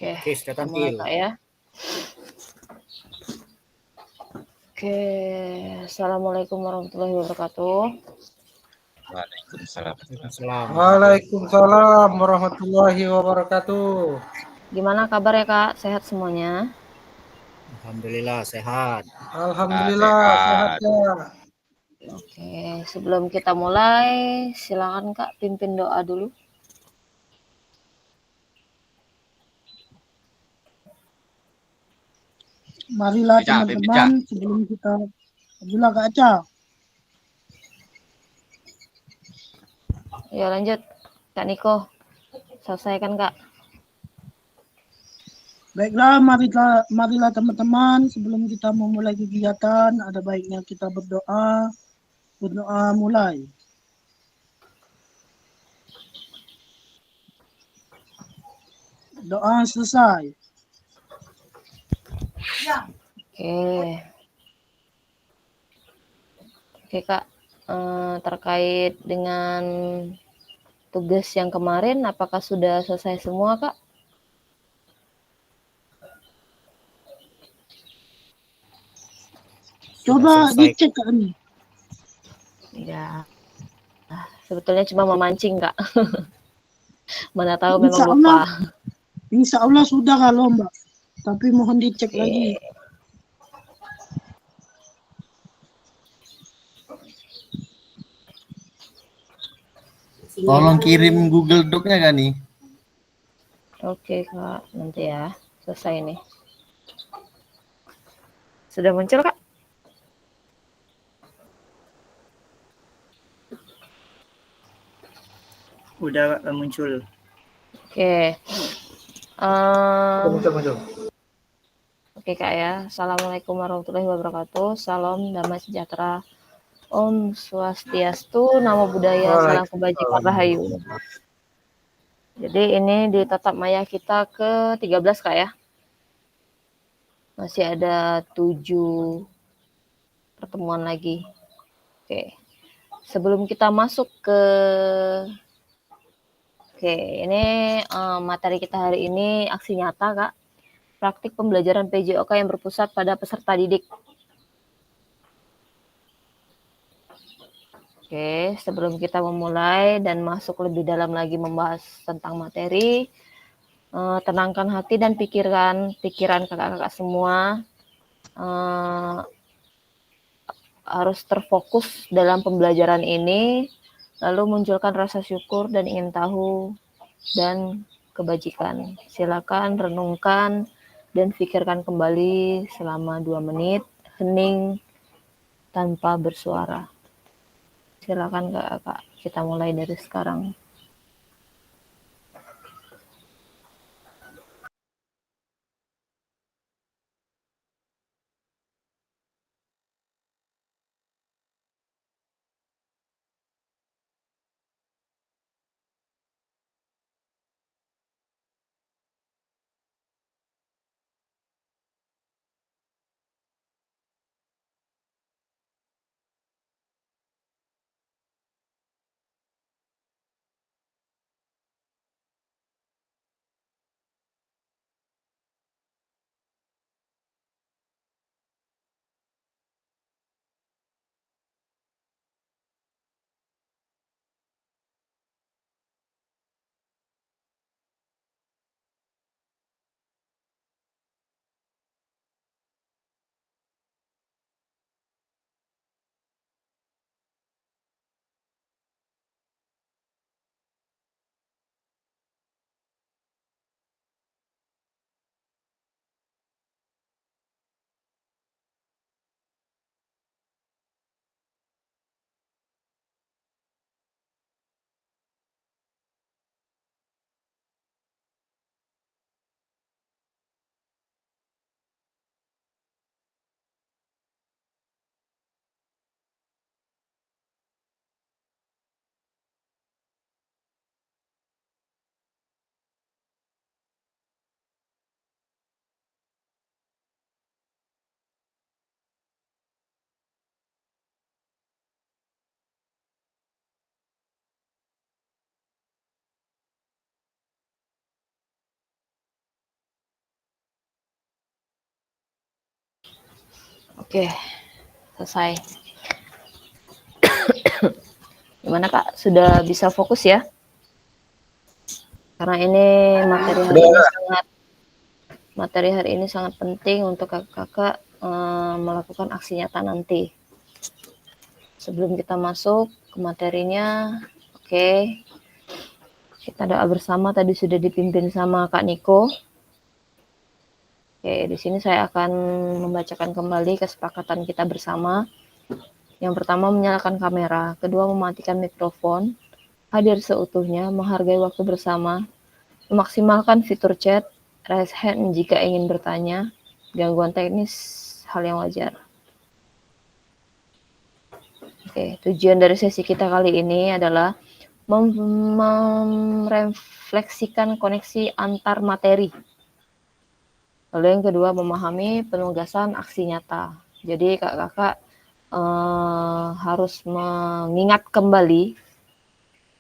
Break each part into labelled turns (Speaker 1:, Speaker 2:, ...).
Speaker 1: Oke,
Speaker 2: sudah
Speaker 1: kita mulai
Speaker 2: tampil.
Speaker 1: Kak ya. Oke, Assalamualaikum warahmatullahi wabarakatuh.
Speaker 3: Waalaikumsalam.
Speaker 4: Waalaikumsalam warahmatullahi wabarakatuh.
Speaker 1: Gimana kabar ya Kak? Sehat semuanya?
Speaker 2: Alhamdulillah sehat.
Speaker 4: Alhamdulillah sehat ya.
Speaker 1: Oke, sebelum kita mulai, silakan Kak pimpin doa dulu.
Speaker 4: Marilah teman-teman sebelum kita bilang Kak Aca.
Speaker 1: Ya lanjut, Kak Niko. Selesaikan Kak.
Speaker 4: Baiklah, marilah teman-teman sebelum kita memulai kegiatan, ada baiknya kita berdoa. Berdoa mulai. Doa selesai.
Speaker 1: Oke Kak, terkait dengan tugas yang kemarin, apakah sudah selesai semua Kak?
Speaker 4: Coba dicek Kak ini.
Speaker 1: Ya, sebetulnya cuma memancing Kak. Mana tahu memang lupa.
Speaker 4: Insya Allah sudah kalau Mbak, tapi mohon dicek lagi.
Speaker 3: Tolong kirim Google Doc-nya kan nih?
Speaker 1: Oke Kak, nanti ya. Selesai nih. Sudah muncul Kak?
Speaker 5: Udah muncul.
Speaker 1: Oke.
Speaker 4: Muncul.
Speaker 1: Oke Kak ya. Assalamualaikum warahmatullahi wabarakatuh. Salam damai sejahtera. Om Swastiastu, Namo Buddhaya, Salam Kebajikan Rahayu. Jadi ini di tatap maya kita ke-13 Kak ya. Masih ada 7 pertemuan lagi. Oke. Sebelum kita masuk ke ini materi kita hari ini aksi nyata Kak. Praktik pembelajaran PJOK yang berpusat pada peserta didik. Oke, sebelum kita memulai dan masuk lebih dalam lagi membahas tentang materi, tenangkan hati dan pikiran kakak-kakak semua. Harus terfokus dalam pembelajaran ini, lalu munculkan rasa syukur dan ingin tahu dan kebajikan. Silakan renungkan dan pikirkan kembali selama 2 menit, hening tanpa bersuara. Silakan Kak, kita mulai dari sekarang. Oke, selesai. Gimana Kak? Sudah bisa fokus ya? Karena ini materi hari ini sangat penting untuk kakak-kakak melakukan aksi nyata nanti. Sebelum kita masuk ke materinya, oke. Kita doa bersama, tadi sudah dipimpin sama Kak Niko. Oke, di sini saya akan membacakan kembali kesepakatan kita bersama. Yang pertama, menyalakan kamera. Kedua, mematikan mikrofon. Hadir seutuhnya, menghargai waktu bersama. Memaksimalkan fitur chat, raise hand jika ingin bertanya. Gangguan teknis, hal yang wajar. Oke, tujuan dari sesi kita kali ini adalah merefleksikan koneksi antar materi. Lalu yang kedua, memahami penugasan aksi nyata. Jadi kakak-kakak harus mengingat kembali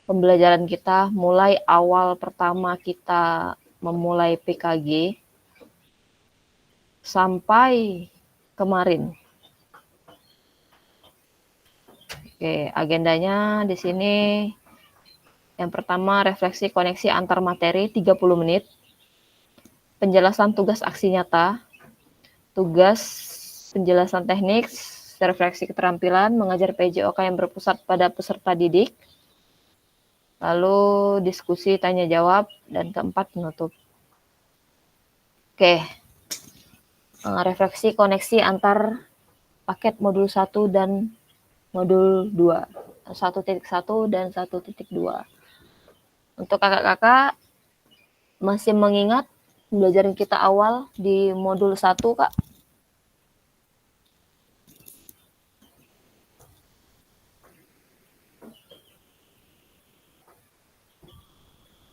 Speaker 1: pembelajaran kita mulai awal pertama kita memulai PKG sampai kemarin. Oke, agendanya di sini yang pertama, refleksi koneksi antar materi 30 menit. Penjelasan tugas aksi nyata, tugas penjelasan teknik, refleksi keterampilan, mengajar PJOK yang berpusat pada peserta didik, lalu diskusi tanya jawab, dan keempat penutup. Oke, refleksi koneksi antar paket modul 1 dan modul 2, 1.1 dan 1.2. Untuk kakak-kakak masih mengingat pembelajaran kita awal di modul 1, Kak?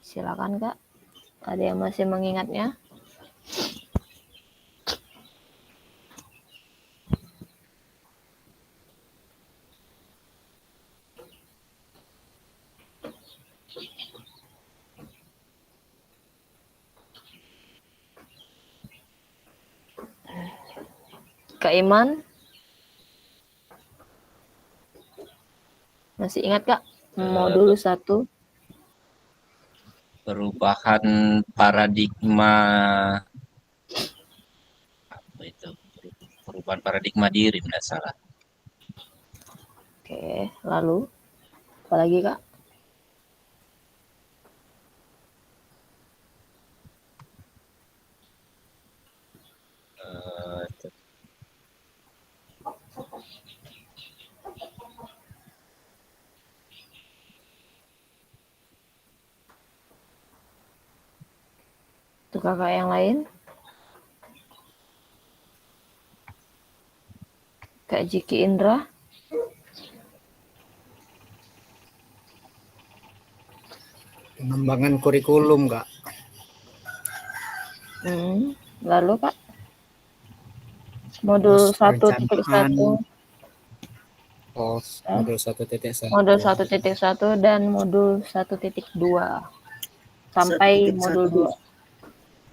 Speaker 1: Silakan, Kak. Ada yang masih mengingatnya? Kak Iman? Masih ingat, Kak? Modul 1.
Speaker 6: Perubahan paradigma apa itu? Perubahan paradigma diri, tidak salah.
Speaker 1: Oke, lalu apa lagi, Kak? Untuk kakak yang lain? Kak Jiki Indra?
Speaker 2: Pengembangan kurikulum, Kak.
Speaker 1: Lalu, Kak? Modul 1.1.
Speaker 2: Modul 1.1.
Speaker 1: Modul 1.1 dan modul 1.2. Sampai modul 2.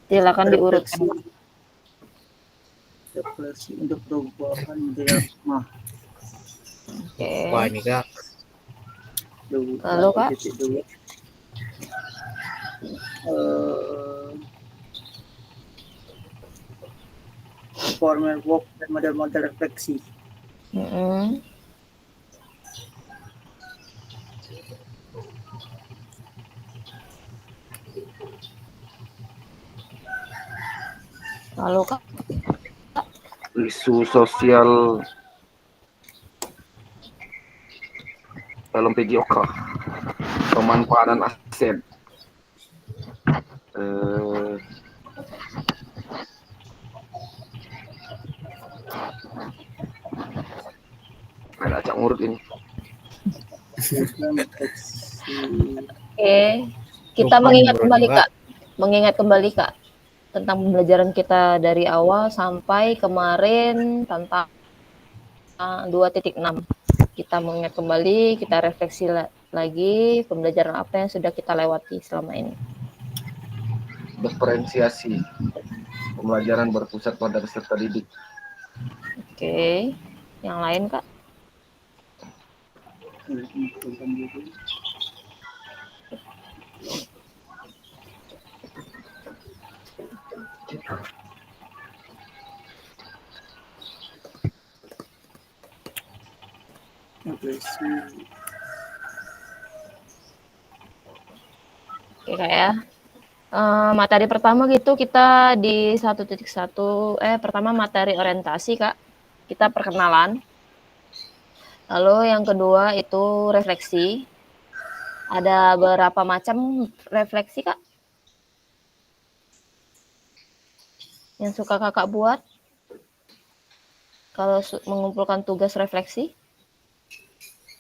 Speaker 1: Silakan diurutkan.
Speaker 5: Refleksi untuk perubahan diagma.
Speaker 1: Oke.
Speaker 2: Wah, ini, Kak.
Speaker 1: Lalu, Kak?
Speaker 5: Formal work dan model-model refleksi.
Speaker 1: Lalu, Kak?
Speaker 7: Isu sosial dalam PJOK, pemanfaatan aset, ada acak ngurut ini.
Speaker 1: Oke, kita mengingat kembali, Kak. Mengingat kembali, Kak, tentang pembelajaran kita dari awal sampai kemarin tentang 2.6. Kita mengingat kembali, kita refleksi lagi pembelajaran apa yang sudah kita lewati selama ini.
Speaker 7: Diferensiasi pembelajaran berpusat pada peserta didik.
Speaker 1: Oke. Yang lain, Kak? Oke, Kak ya. Materi pertama gitu kita di 1.1 pertama materi orientasi, Kak. Kita perkenalan. Lalu yang kedua itu refleksi. Ada berapa macam refleksi, Kak? Yang suka Kakak buat? Kalau mengumpulkan tugas refleksi?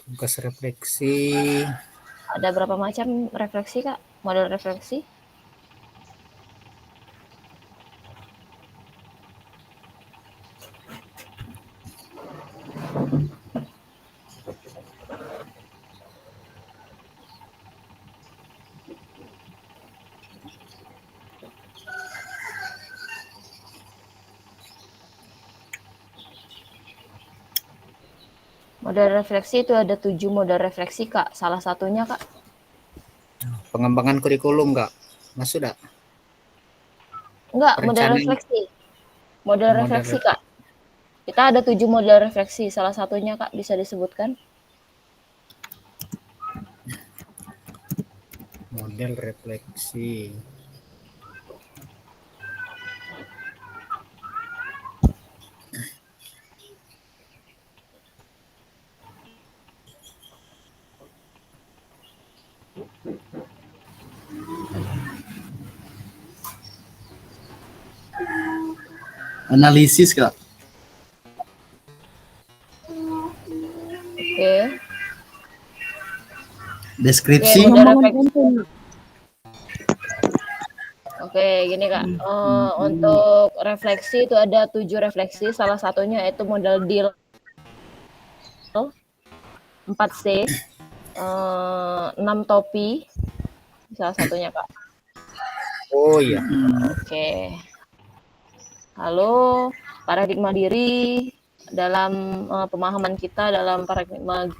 Speaker 2: Tugas refleksi
Speaker 1: Ada berapa macam refleksi, Kak? Model refleksi? Model refleksi itu ada 7 model refleksi, Kak. Salah satunya, Kak?
Speaker 2: pengembangan kurikulum nggak? Masuk nggak?
Speaker 1: Enggak, model
Speaker 2: Perencanaan.
Speaker 1: refleksi. Model
Speaker 2: Model
Speaker 1: refleksi, Kak. Kita ada 7 model refleksi. Salah satunya, Kak, bisa disebutkan?
Speaker 2: Model refleksi.
Speaker 3: Analisis, Kak.
Speaker 1: Oke.
Speaker 3: Deskripsi.
Speaker 1: Oke, model refleksi. Oke, gini, Kak. Untuk refleksi itu ada 7 refleksi. Salah satunya itu model deal 4C. 6 topi. Salah satunya, Kak.
Speaker 2: Oh iya.
Speaker 1: Oke. Lalu paradigma diri dalam pemahaman kita dalam paradigma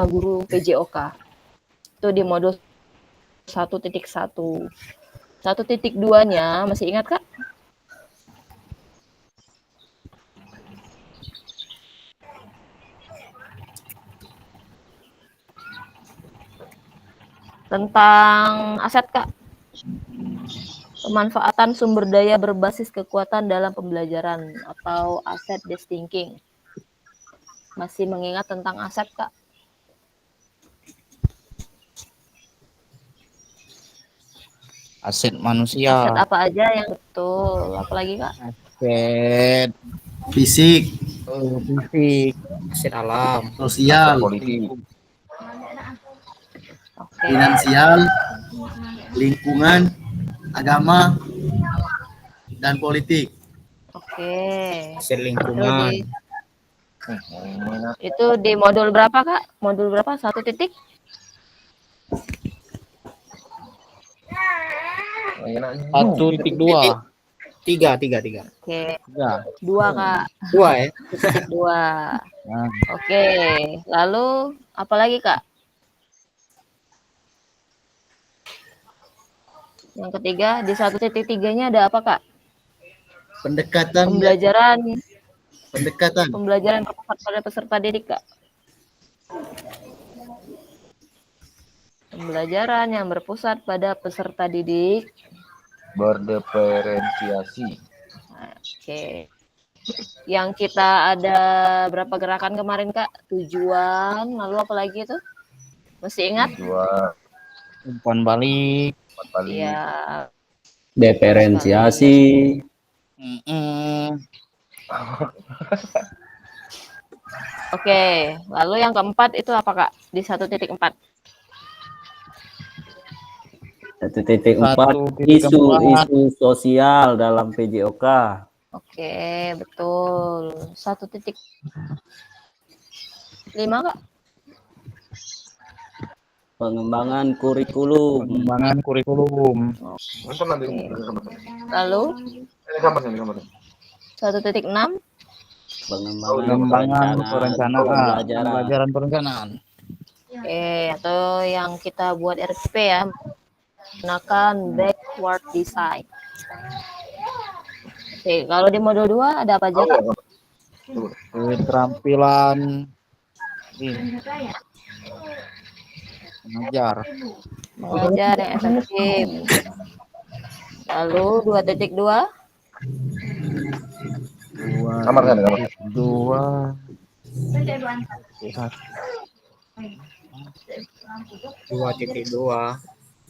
Speaker 1: guru PJOK. Itu di modul 1.1. 1.2-nya masih ingat, Kak? Tentang aset, Kak. Pemanfaatan sumber daya berbasis kekuatan dalam pembelajaran atau asset-based thinking. Masih mengingat tentang aset, Kak?
Speaker 6: Aset manusia.
Speaker 1: Aset apa aja yang betul? Apalagi, Kak?
Speaker 6: Aset
Speaker 3: Fisik,
Speaker 6: fisik.
Speaker 2: Aset alam.
Speaker 3: sosial,
Speaker 6: Politik.
Speaker 1: Oke.
Speaker 3: finansial, lingkungan, agama, dan politik.
Speaker 1: Oke.
Speaker 2: Aset
Speaker 1: Itu
Speaker 2: lingkungan.
Speaker 1: itu di modul berapa, Kak? Modul berapa? 1 titik?
Speaker 6: Satu titik dua.
Speaker 2: Tiga.
Speaker 1: Oke.
Speaker 6: Ya.
Speaker 1: 2, Kak.
Speaker 2: 2 ya.
Speaker 1: 2.
Speaker 6: Nah,
Speaker 1: Oke. Lalu apa lagi, Kak? Yang ketiga, di 1.3-nya ada apa, Kak?
Speaker 3: Pendekatan
Speaker 1: Pembelajaran berpusat pada peserta didik, Kak. Pembelajaran yang berpusat pada peserta didik.
Speaker 6: berdiferensiasi.
Speaker 1: Oke. Yang kita ada berapa gerakan kemarin, Kak? Tujuan, lalu apa lagi itu? Masih ingat?
Speaker 6: Dua. Umpan balik.
Speaker 1: Iya.
Speaker 8: Diferensiasi.
Speaker 1: Oke, lalu yang keempat itu apa, Kak? Di 1.4.
Speaker 8: 1.4 isu sosial dalam PJOK.
Speaker 1: Oke, betul. 1.5, Kak?
Speaker 8: Pengembangan kurikulum.
Speaker 6: Pengembangan kurikulum.
Speaker 1: Lalu 1.6.
Speaker 8: Pengembangan
Speaker 6: pembelajaran perencanaan.
Speaker 1: Oke, atau yang kita buat RP ya, menggunakan backward design. Oke, kalau di modul 2 ada apa aja, Kak?
Speaker 6: Keterampilan ini mengajar.
Speaker 1: Mengajar yang efektif. Lalu 2.2
Speaker 7: Kamar sana, kamar.
Speaker 2: 2.2.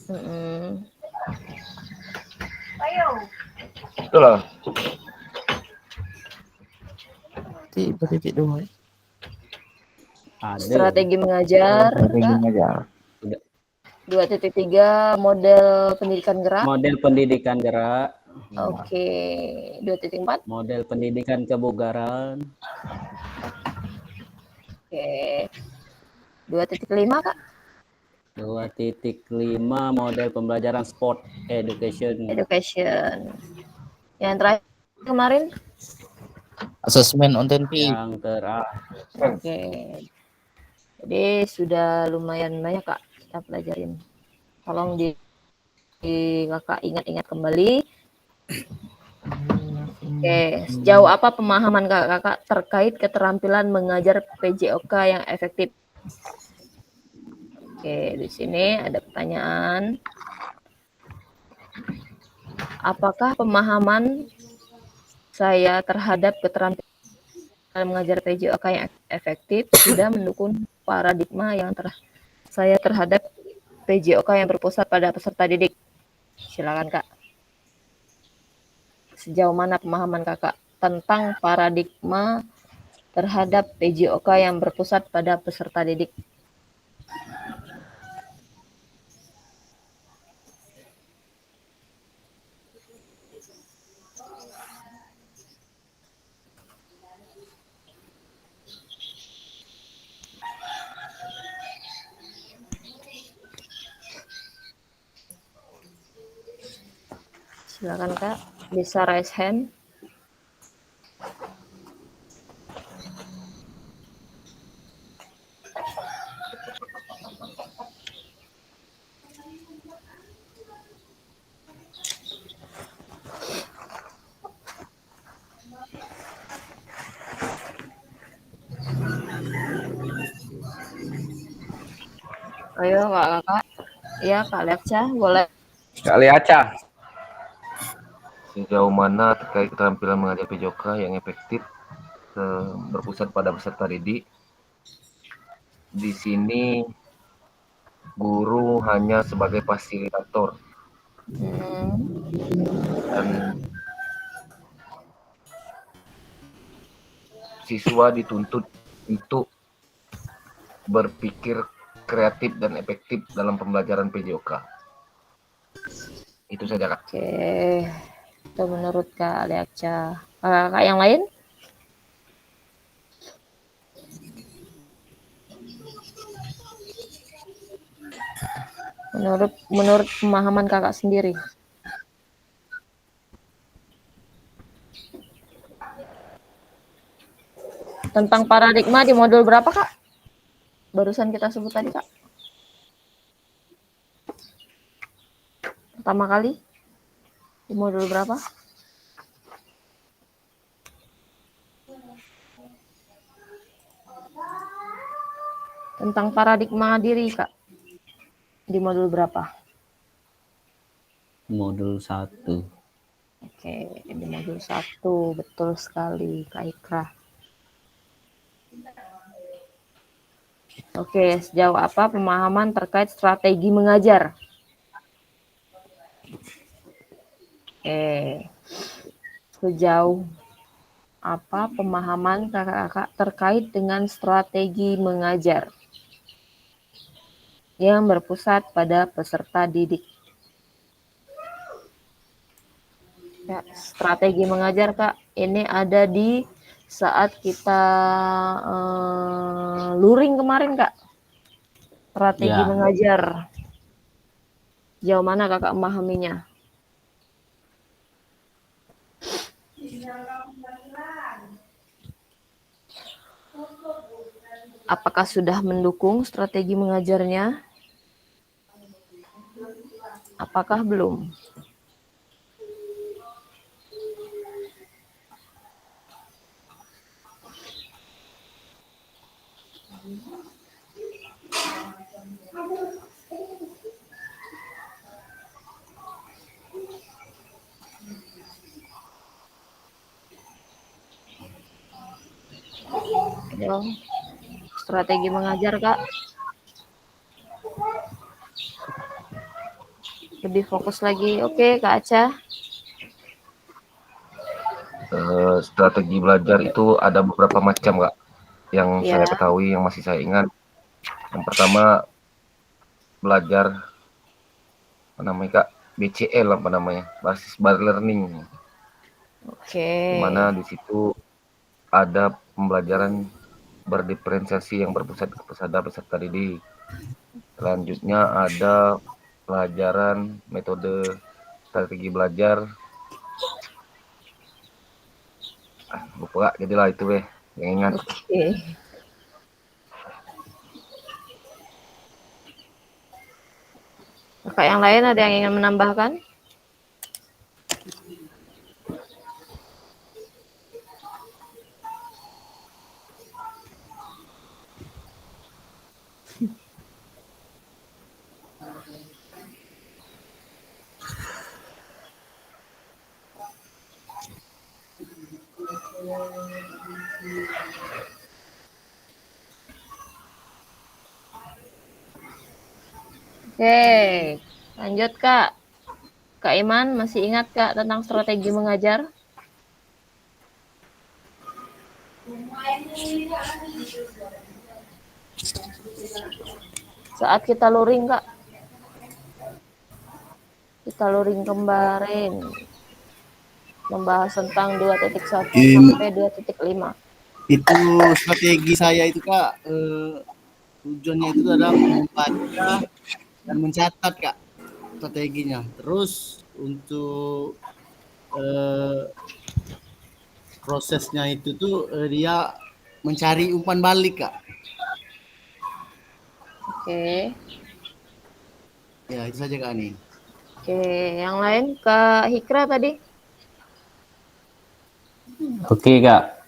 Speaker 1: Mm-mm.
Speaker 7: Itu lah.
Speaker 6: 2.2.
Speaker 8: ada.
Speaker 1: Strategi mengajar.
Speaker 6: Strategi
Speaker 1: Kak.
Speaker 6: mengajar.
Speaker 1: 2.3 model pendidikan gerak.
Speaker 8: Model pendidikan gerak.
Speaker 1: Oke. 2.4.
Speaker 8: Model pendidikan kebugaran.
Speaker 1: Oke. 2.5, Kak.
Speaker 8: 2.5 model pembelajaran sport education.
Speaker 1: Education. Yang terakhir kemarin.
Speaker 6: Asesmen otentik.
Speaker 8: Yang terakhir.
Speaker 1: Oke. Jadi sudah lumayan banyak, Kak, kita pelajarin. Tolong di Kakak ingat-ingat kembali. Oke, sejauh apa pemahaman Kakak terkait keterampilan mengajar PJOK yang efektif? Oke, di sini ada pertanyaan. Apakah pemahaman saya terhadap keterampilan mengajar PJOK yang efektif sudah mendukung paradigma yang saya terhadap PJOK yang berpusat pada peserta didik? Silakan, Kak. Sejauh mana pemahaman Kakak tentang paradigma terhadap PJOK yang berpusat pada peserta didik? Silakan, Kak, bisa raise hand. Ayo, Kakak. Ya, Kak Lepca, boleh.
Speaker 7: Kali Aca. Sejauh mana terkait keterampilan mengajar PJOK yang efektif berpusat pada peserta didik? Di sini guru hanya sebagai fasilitator dan siswa dituntut untuk berpikir kreatif dan efektif dalam pembelajaran PJOK. Itu saja, Kak.
Speaker 1: Oke, itu menurut Kak Lepca. Kakak yang lain? Menurut pemahaman Kakak sendiri. Tentang paradigma di modul berapa, Kak? Barusan kita sebut tadi, Kak. Pertama kali di modul berapa? Tentang paradigma diri, Kak. Di modul berapa?
Speaker 8: Modul 1.
Speaker 1: Oke, di modul 1. Betul sekali, Kak Ikra. Oke, sejauh apa pemahaman terkait strategi mengajar? Sejauh apa pemahaman kakak-kakak terkait dengan strategi mengajar yang berpusat pada peserta didik? Ya, strategi mengajar, Kak, ini ada di saat kita luring kemarin, Kak. Strategi mengajar. Jauh mana Kakak memahaminya? Apakah sudah mendukung strategi mengajarnya? Apakah belum? Ayo, strategi mengajar, Kak. Lebih fokus lagi. Oke, Kak Aca.
Speaker 7: Strategi belajar itu ada beberapa macam, Kak. Yang
Speaker 1: Ya.
Speaker 7: saya ketahui, yang masih saya ingat. Yang pertama, belajar apa namanya, Kak? BCL apa namanya? Basis bar learning.
Speaker 1: Oke.
Speaker 7: Di mana di situ ada pembelajaran berdiferensiasi yang berpusat kepada peserta didik. Selanjutnya ada pelajaran metode strategi belajar. Lupa, Kak, jadilah itu yang ingat.
Speaker 1: Oke. Kakak yang lain ada yang ingin menambahkan? Oke, lanjut Kak. Kak Iman, masih ingat Kak tentang strategi mengajar? Saat kita luring, Kak. Kita luring kemarin. Membahas tentang 2.1 sampai 2.5.
Speaker 3: Itu strategi saya itu Kak, tujuannya itu adalah membaca dan mencatat Kak strateginya. Terus untuk prosesnya itu tuh dia mencari umpan balik Kak.
Speaker 1: Oke.
Speaker 3: Ya itu saja Kak nih.
Speaker 1: Oke, yang lain Kak Hikra tadi?
Speaker 8: Oke Kak.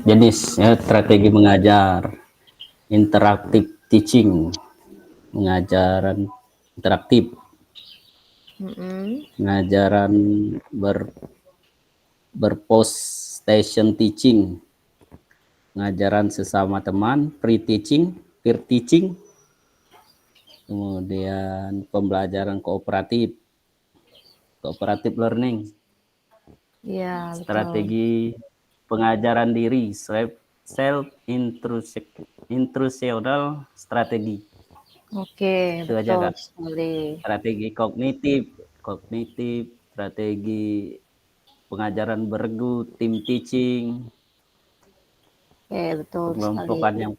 Speaker 8: Jenis strategi mengajar, interaktif teaching, pengajaran interaktif, pengajaran berpost station teaching, pengajaran sesama teman, pre-teaching, peer teaching, kemudian pembelajaran kooperatif learning,
Speaker 1: Ya,
Speaker 8: strategi pengajaran diri, self intrusional strategi.
Speaker 1: Oke,
Speaker 8: itu aja Kak.
Speaker 1: Sekali.
Speaker 8: Strategi kognitif, strategi pengajaran bergu, tim teaching.
Speaker 1: Oke, betul
Speaker 8: Pengelompokan
Speaker 1: sekali.
Speaker 8: yang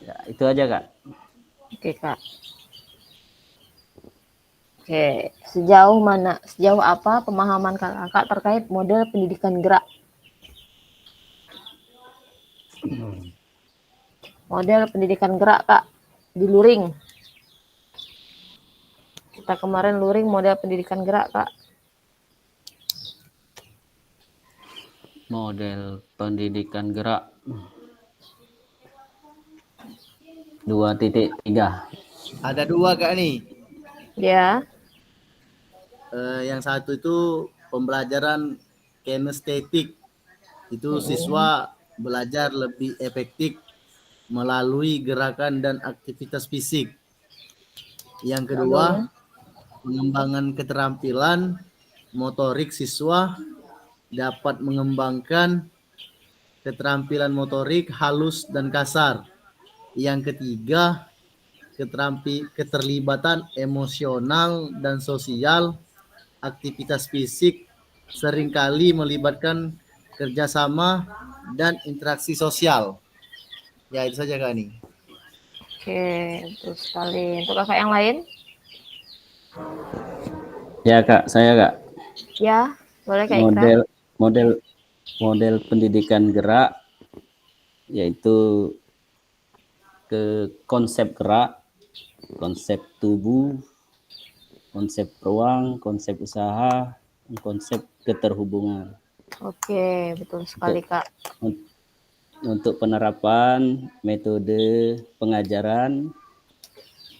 Speaker 8: ya, itu aja Kak.
Speaker 1: Oke Kak. Oke, sejauh apa pemahaman kakak terkait model pendidikan gerak? Model pendidikan gerak Kak, di luring. Kita kemarin luring model pendidikan gerak Kak.
Speaker 8: Model pendidikan gerak 2.3.
Speaker 3: Ada dua Kak nih.
Speaker 1: Ya.
Speaker 3: Yang satu itu pembelajaran kinestetik. Itu siswa belajar lebih efektif melalui gerakan dan aktivitas fisik. Yang kedua, pengembangan keterampilan motorik siswa dapat mengembangkan keterampilan motorik halus dan kasar. Yang ketiga, keterlibatan emosional dan sosial. Aktivitas fisik seringkali melibatkan kerjasama dan interaksi sosial. Ya itu saja Kak nih.
Speaker 1: Oke, betul sekali. Untuk kakak yang lain?
Speaker 8: Ya Kak, saya Kak.
Speaker 1: Ya, boleh Kak Ikra.
Speaker 8: Model pendidikan gerak yaitu ke konsep gerak, konsep tubuh, konsep ruang, konsep usaha, konsep keterhubungan.
Speaker 1: Oke, betul sekali, Kak.
Speaker 8: Untuk penerapan metode pengajaran,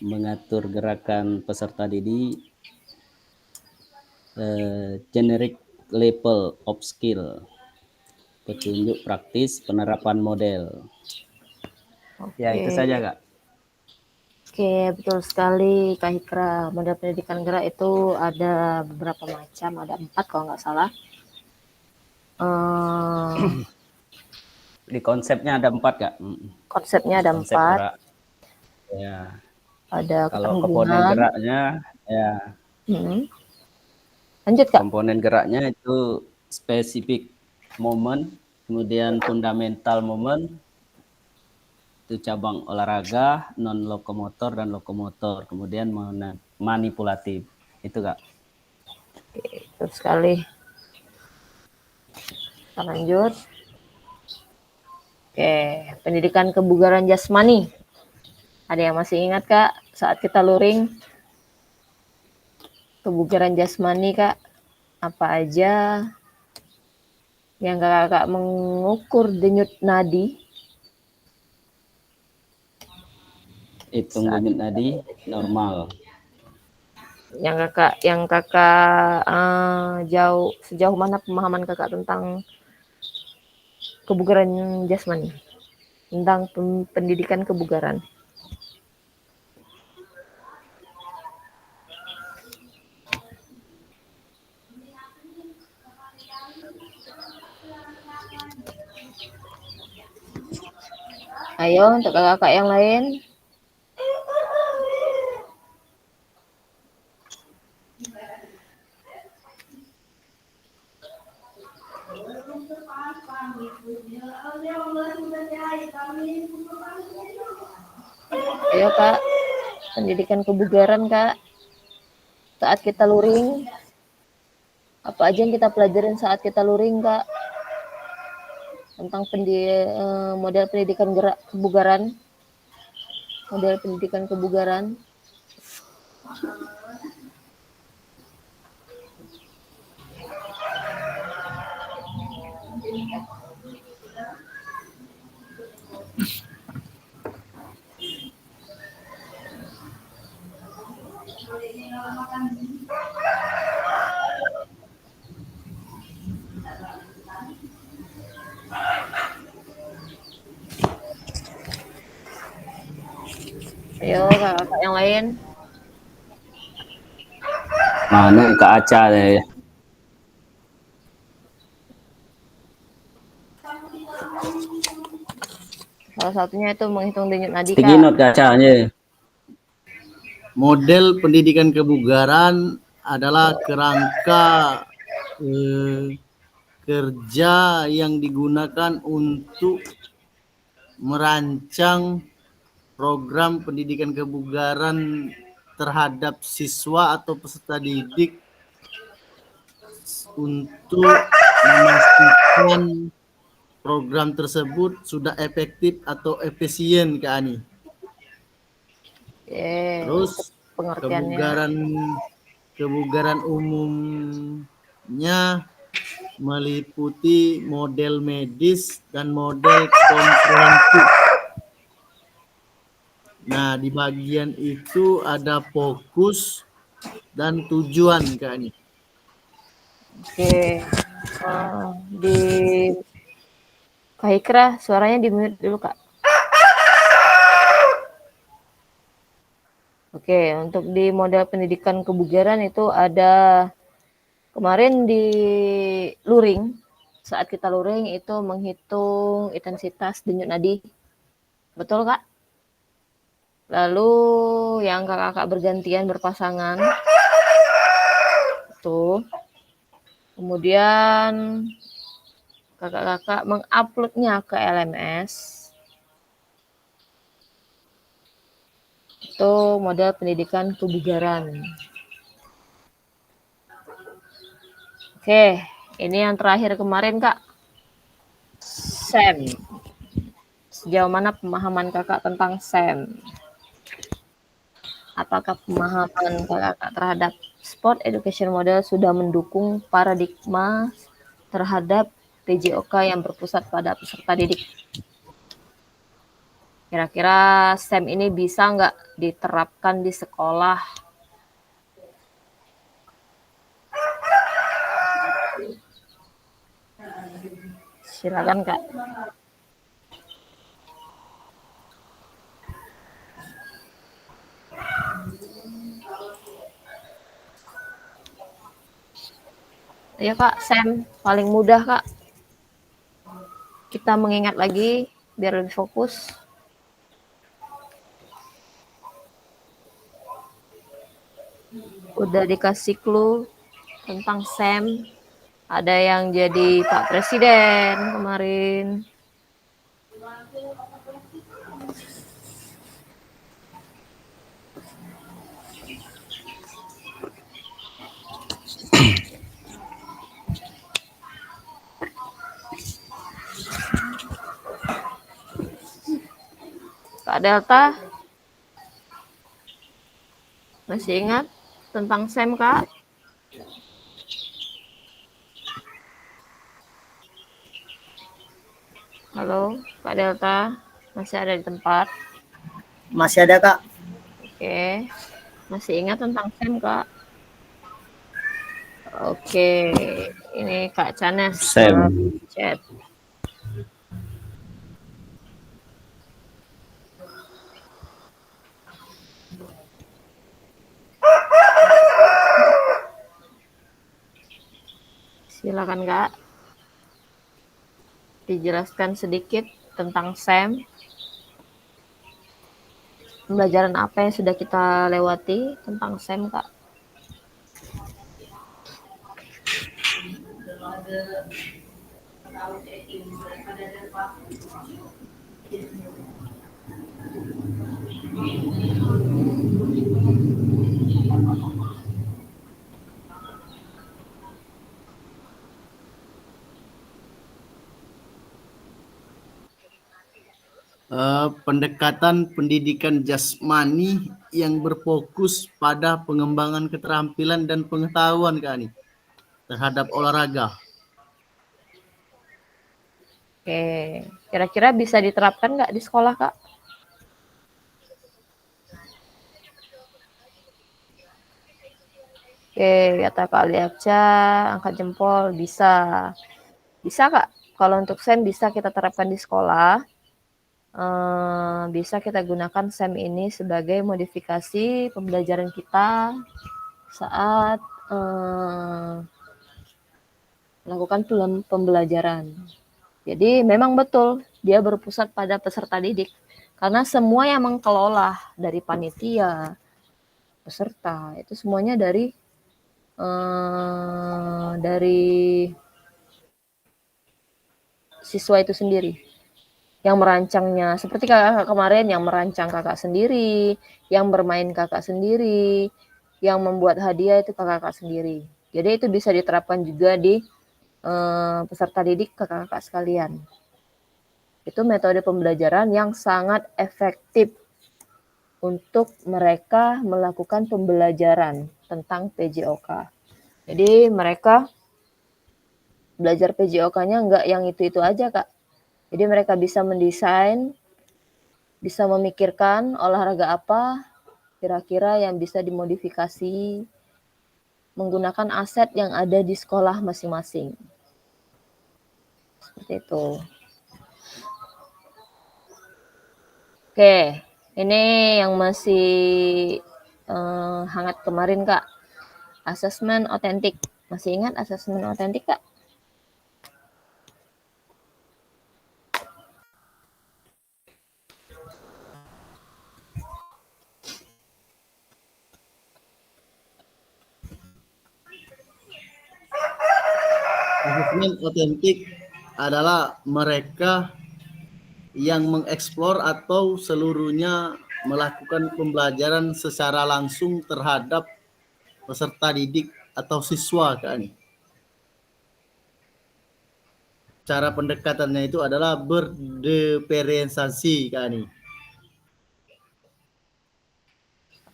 Speaker 8: mengatur gerakan peserta didik, generic level of skill, petunjuk praktis penerapan model. Ya, itu
Speaker 1: Oke.
Speaker 8: saja, Kak.
Speaker 1: Oke, betul sekali, Kak Hikra. Model pendidikan gerak itu ada beberapa macam, ada 4 kalau nggak salah.
Speaker 8: Di konsepnya ada 4, Kak.
Speaker 1: Konsepnya ada
Speaker 8: Konsep
Speaker 1: 4.
Speaker 8: gerak. Ya.
Speaker 1: Ada
Speaker 8: Kalau komponen
Speaker 1: keterhubungan.
Speaker 8: geraknya, ya.
Speaker 1: Lanjut, Kak.
Speaker 8: Komponen geraknya itu spesifik moment, kemudian fundamental moment, itu cabang olahraga, non lokomotor dan lokomotor, kemudian manipulatif. Itu, Kak.
Speaker 1: Oke, betul sekali. Kita lanjut. Oke, pendidikan kebugaran jasmani. Ada yang masih ingat, Kak, saat kita luring? Kebugaran jasmani, Kak, apa aja yang Kakak mengukur denyut nadi?
Speaker 8: Hitung denyut nadi normal.
Speaker 1: Yang kakak sejauh mana pemahaman Kakak tentang kebugaran jasmani, tentang pendidikan kebugaran? Ayo, untuk kakak yang lain. Ayo, Kak. Pendidikan kebugaran, Kak. Saat kita luring, apa aja yang kita pelajarin saat kita luring, Kak? Tentang model pendidikan kebugaran. Model pendidikan kebugaran. Ayo, kakak yang lain.
Speaker 8: Mana Kak Aca deh.
Speaker 1: Salah satunya itu menghitung denyut nadi, Kak.
Speaker 8: Tinggi not Kak Acanya.
Speaker 3: Model pendidikan kebugaran adalah kerangka kerja yang digunakan untuk merancang program pendidikan kebugaran terhadap siswa atau peserta didik untuk memastikan program tersebut sudah efektif atau efisien, Kak Ani. Terus kebugaran umumnya meliputi model medis dan model komprehensif. Nah, di bagian itu ada fokus dan tujuan, Kak Ani.
Speaker 1: Oke. Di Kak Hikra, suaranya di-mute dulu, Kak. Oke, untuk di model pendidikan kebugaran itu ada kemarin di luring, saat kita luring itu menghitung intensitas denyut nadi. Betul, Kak? Lalu yang kakak bergantian berpasangan. Tuh. Kemudian kakak-kakak menguploadnya ke LMS. Itu model pendidikan kebugaran. Oke, ini yang terakhir kemarin, Kak. SEM. Sejauh mana pemahaman kakak tentang SEM? Apakah pemahaman kakak terhadap Sport Education Model sudah mendukung paradigma terhadap PJOK yang berpusat pada peserta didik? Kira-kira SEM ini bisa nggak diterapkan di sekolah? Silakan Kak. Ayo Kak, SEM paling mudah Kak. Kita mengingat lagi biar lebih fokus. Udah dikasih clue tentang SEM. Ada yang jadi Pak Presiden kemarin. Kak Delta, masih ingat tentang SEM Kak? Halo, Kak Delta, masih ada di tempat?
Speaker 5: Masih ada Kak.
Speaker 1: Oke, masih ingat tentang SEM Kak? Oke, ini Kak Canes
Speaker 8: SEM.
Speaker 1: chat. Silakan Kak. Dijelaskan sedikit tentang SEM. Pembelajaran apa yang sudah kita lewati tentang SEM Kak?
Speaker 3: Pendekatan pendidikan jasmani yang berfokus pada pengembangan keterampilan dan pengetahuan Kak nih terhadap olahraga.
Speaker 1: Oke, kira-kira bisa diterapkan nggak di sekolah Kak? Oke, kata Kak Liapca, angkat jempol, bisa. Bisa Kak, kalau untuk SEM bisa kita terapkan di sekolah. Bisa kita gunakan SEM ini sebagai modifikasi pembelajaran kita saat melakukan pembelajaran. Jadi memang betul dia berpusat pada peserta didik karena semua yang mengelola dari panitia, peserta itu semuanya dari siswa itu sendiri. Yang merancangnya seperti kakak kemarin yang merancang kakak sendiri, yang bermain kakak sendiri, yang membuat hadiah itu kakak sendiri. Jadi itu bisa diterapkan juga di peserta didik kakak-kakak sekalian. Itu metode pembelajaran yang sangat efektif untuk mereka melakukan pembelajaran tentang PJOK. Jadi mereka belajar PJOK-nya enggak yang itu-itu aja, Kak. Jadi mereka bisa mendesain, bisa memikirkan olahraga apa kira-kira yang bisa dimodifikasi menggunakan aset yang ada di sekolah masing-masing. Seperti itu. Oke, ini yang masih hangat kemarin, Kak. Asesmen otentik. Masih ingat asesmen otentik, Kak?
Speaker 3: Asesmen otentik adalah mereka yang mengeksplor atau seluruhnya melakukan pembelajaran secara langsung terhadap peserta didik atau siswa Kak nih. cara pendekatannya itu adalah berdiferensiasi, Kak Ani.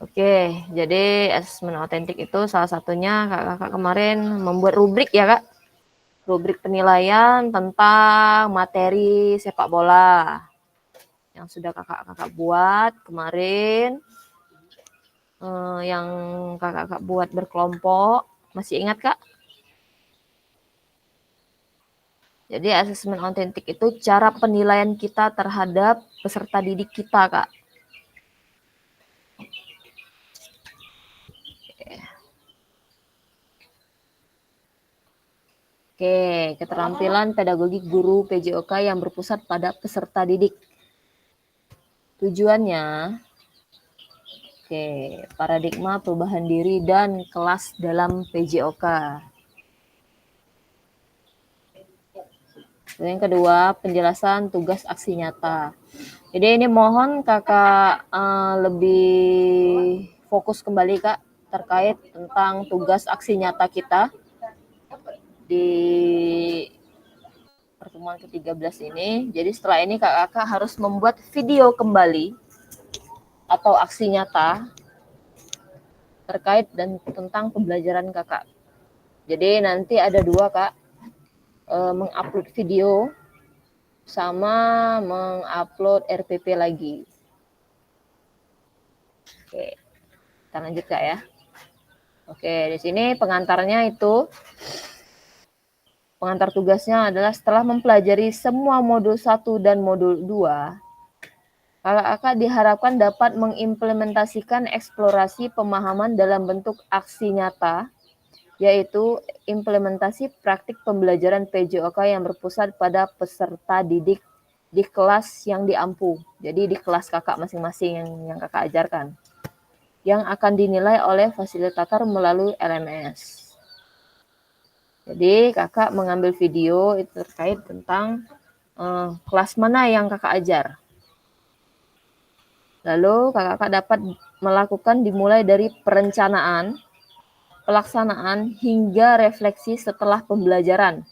Speaker 1: Oke, jadi asesmen autentik itu salah satunya kakak kemarin membuat rubrik ya kak, rubrik penilaian tentang materi sepak bola yang sudah kakak buat kemarin, yang kakak buat berkelompok, masih ingat kak? Jadi asesmen autentik itu cara penilaian kita terhadap peserta didik kita kak. Oke, keterampilan pedagogik guru PJOK yang berpusat pada peserta didik. Tujuannya, oke, paradigma perubahan diri dan kelas dalam PJOK. Yang kedua, penjelasan tugas aksi nyata. Jadi ini mohon kakak lebih fokus kembali kak terkait tentang tugas aksi nyata kita di pertemuan ke-13 ini. Jadi setelah ini kakak harus membuat video kembali atau aksi nyata terkait dan tentang pembelajaran kakak. Jadi nanti ada dua kak, mengupload video sama mengupload RPP lagi. Oke, kita lanjut kak ya. Oke, di sini pengantarnya itu, pengantar tugasnya adalah setelah mempelajari semua modul 1 dan modul 2, kakak diharapkan dapat mengimplementasikan eksplorasi pemahaman dalam bentuk aksi nyata, yaitu implementasi praktik pembelajaran PJOK yang berpusat pada peserta didik di kelas yang diampu. Jadi di kelas kakak masing-masing yang kakak ajarkan, yang akan dinilai oleh fasilitator melalui LMS. Jadi kakak mengambil video itu terkait tentang kelas mana yang kakak ajar. Lalu kakak dapat melakukan dimulai dari perencanaan, pelaksanaan, hingga refleksi setelah pembelajaran.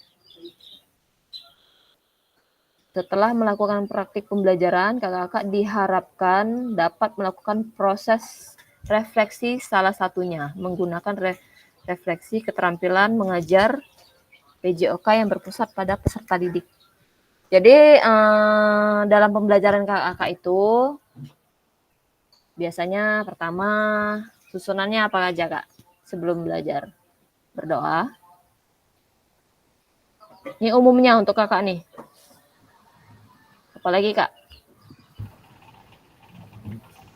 Speaker 1: Setelah melakukan praktik pembelajaran, kakak diharapkan dapat melakukan proses refleksi salah satunya, menggunakan refleksi keterampilan mengajar PJOK yang berpusat pada peserta didik. Jadi dalam pembelajaran kakak itu, biasanya pertama susunannya apa aja kak sebelum belajar? Berdoa. Ini umumnya untuk kakak nih. Apalagi kak?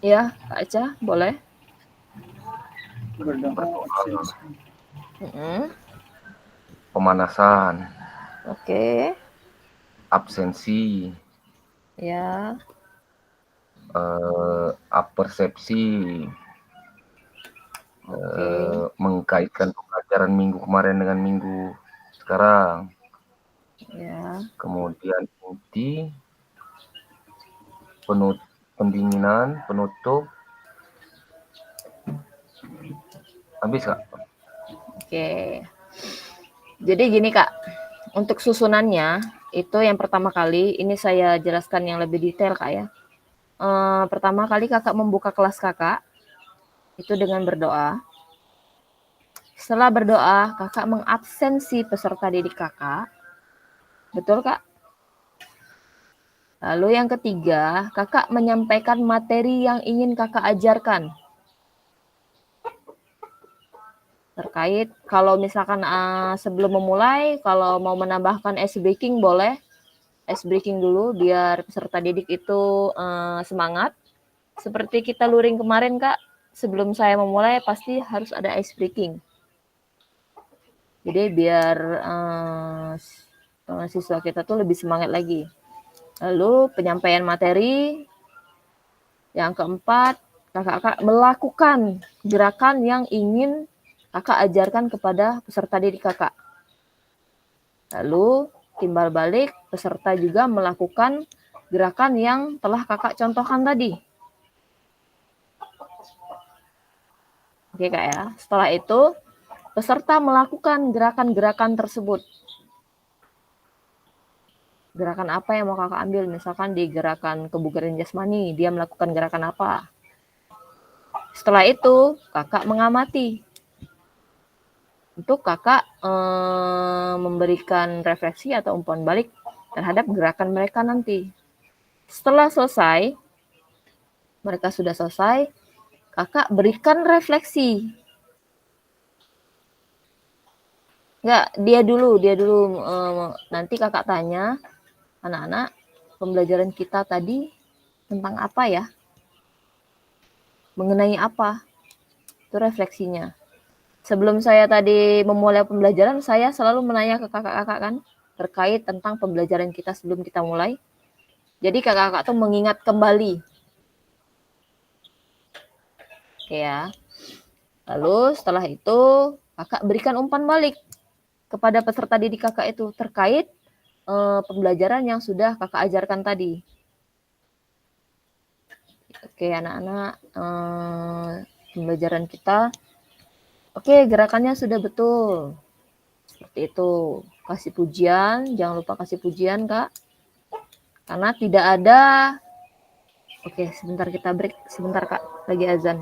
Speaker 1: Ya, Kak Aca, boleh.
Speaker 7: Pemanasan.
Speaker 1: Oke.
Speaker 7: Absensi.
Speaker 1: Ya.
Speaker 7: Apersepsi. Mengkaitkan pelajaran minggu kemarin dengan minggu sekarang.
Speaker 1: Ya.
Speaker 7: Kemudian inti, pendinginan, penutup. Habis kak?
Speaker 1: Oke. Jadi gini kak, untuk susunannya itu yang pertama kali, ini saya jelaskan yang lebih detail kak ya. Pertama kali kakak membuka kelas kakak, itu dengan berdoa. Setelah berdoa, kakak mengabsensi peserta didik kakak. Betul kak? Lalu yang ketiga, kakak menyampaikan materi yang ingin kakak ajarkan. Terkait kalau misalkan sebelum memulai, kalau mau menambahkan ice breaking boleh. Ice breaking dulu biar peserta didik itu semangat. Seperti kita luring kemarin kak, sebelum saya memulai pasti harus ada ice breaking. Jadi biar siswa kita tuh lebih semangat lagi. Lalu penyampaian materi. Yang keempat, kakak melakukan gerakan yang ingin kakak ajarkan kepada peserta didik kakak. Lalu timbal balik, peserta juga melakukan gerakan yang telah kakak contohkan tadi. Oke kak ya, setelah itu peserta melakukan gerakan-gerakan tersebut. Gerakan apa yang mau kakak ambil? Misalkan di gerakan kebugaran jasmani, dia melakukan gerakan apa? Setelah itu, kakak mengamati. Untuk kakak memberikan refleksi atau umpan balik terhadap gerakan mereka nanti. Setelah selesai, mereka sudah selesai, kakak berikan refleksi. Enggak, dia dulu. Nanti kakak tanya, anak-anak, pembelajaran kita tadi tentang apa ya? Mengenai apa? Itu refleksinya. Sebelum saya tadi memulai pembelajaran, saya selalu menanya ke kakak-kakak kan, terkait tentang pembelajaran kita sebelum kita mulai. Jadi kakak-kakak tuh mengingat kembali. Oke ya. Lalu setelah itu, kakak berikan umpan balik kepada peserta didik kakak itu terkait pembelajaran yang sudah kakak ajarkan tadi. Oke anak-anak, pembelajaran kita, oke gerakannya sudah betul. Seperti itu. Kasih pujian, jangan lupa kasih pujian kak. Karena tidak ada, oke sebentar kita break, sebentar kak, lagi azan.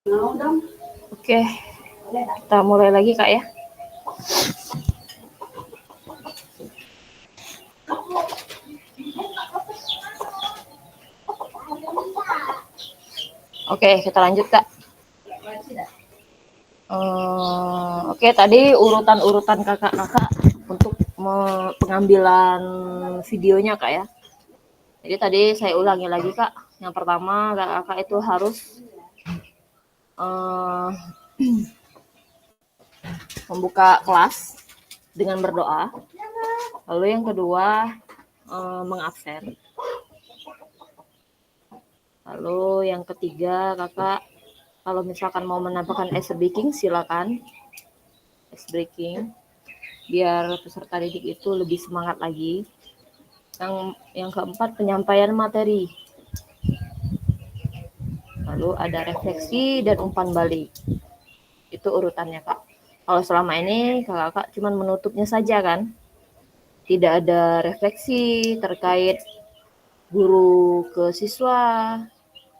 Speaker 1: Oke, kita mulai lagi Kak ya. Oke, kita lanjut Kak. Oke, tadi urutan-urutan kakak-kakak untuk pengambilan videonya Kak ya. Jadi tadi saya ulangi lagi Kak. Yang pertama kakak-kakak itu harus membuka kelas dengan berdoa. Lalu yang kedua mengabsen. Lalu yang ketiga kakak kalau misalkan mau menambahkan ice breaking silakan. Ice breaking biar peserta didik itu lebih semangat lagi. Yang keempat penyampaian materi. Lalu ada refleksi dan umpan balik. Itu urutannya Kak. Kalau selama ini kakak cuma menutupnya saja kan. Tidak ada refleksi terkait guru ke siswa,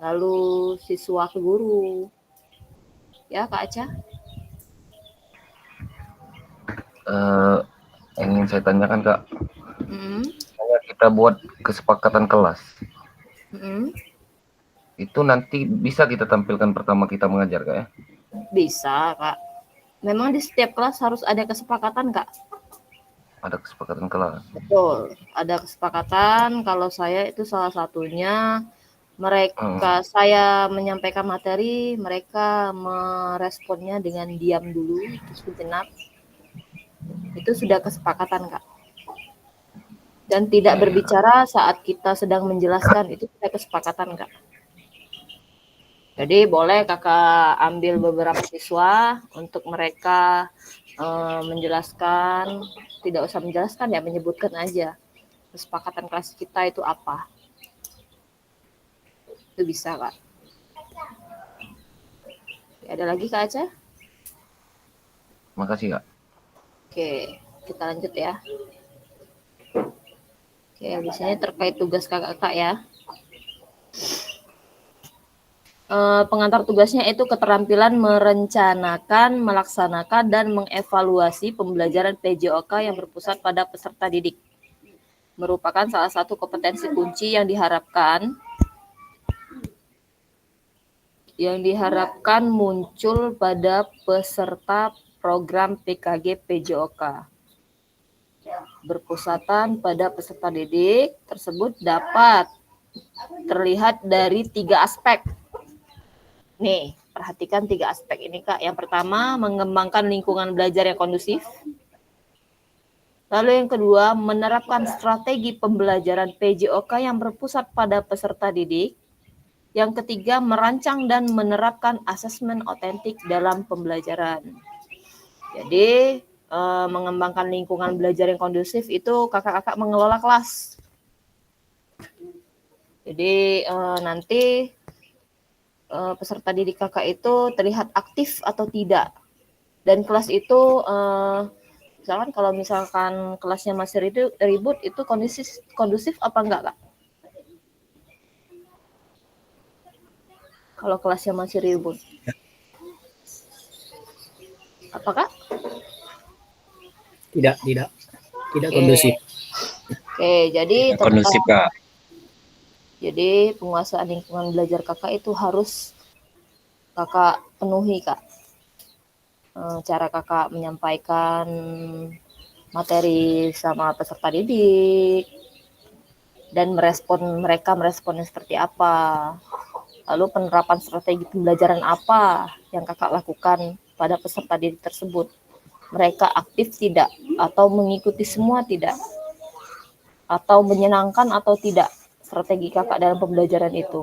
Speaker 1: lalu siswa ke guru. Ya Kak Aca?
Speaker 7: Ingin saya tanyakan Kak, kita buat kesepakatan kelas. Itu nanti bisa kita tampilkan pertama kita mengajar Kak ya?
Speaker 1: Bisa Kak. Memang di setiap kelas harus ada kesepakatan Kak.
Speaker 7: Ada kesepakatan kelas.
Speaker 1: Betul, ada kesepakatan. Kalau saya itu salah satunya saya menyampaikan materi, mereka meresponnya dengan diam dulu, terus sejenak. Itu sudah kesepakatan Kak. Dan tidak berbicara saat kita sedang menjelaskan, itu sudah kesepakatan Kak. Jadi boleh kakak ambil beberapa siswa untuk mereka menjelaskan, tidak usah menjelaskan ya, menyebutkan aja kesepakatan kelas kita itu apa. Itu bisa Kak. Ada lagi Kak Aca?
Speaker 7: Makasih Kak.
Speaker 1: Oke, kita lanjut ya. Oke, biasanya terkait tugas kakak-kakak ya. Pengantar tugasnya itu keterampilan merencanakan, melaksanakan, dan mengevaluasi pembelajaran PJOK yang berpusat pada peserta didik. Merupakan salah satu kompetensi kunci yang diharapkan muncul pada peserta program PKG PJOK. Berpusatan pada peserta didik tersebut dapat terlihat dari 3 aspek. Nih, perhatikan 3 aspek ini Kak. Yang pertama, mengembangkan lingkungan belajar yang kondusif. Lalu yang kedua, menerapkan strategi pembelajaran PJOK yang berpusat pada peserta didik. Yang ketiga, merancang dan menerapkan asesmen otentik dalam pembelajaran. Jadi, mengembangkan lingkungan belajar yang kondusif itu kakak-kakak mengelola kelas. Jadi, nanti peserta didik kakak itu terlihat aktif atau tidak. Dan kelas itu misalkan kelasnya masih ribut itu kondusif apa enggak Kak? Kalau kelasnya masih ribut. Apa Kak?
Speaker 2: Tidak kondusif.
Speaker 1: Oke, jadi
Speaker 6: Kondusif Kak.
Speaker 1: Jadi penguasaan lingkungan belajar kakak itu harus kakak penuhi Kak. Cara kakak menyampaikan materi sama peserta didik dan mereka meresponnya seperti apa. Lalu penerapan strategi pembelajaran apa yang kakak lakukan pada peserta didik tersebut. Mereka aktif tidak atau mengikuti semua tidak. Atau menyenangkan atau tidak strategi kakak dalam pembelajaran itu.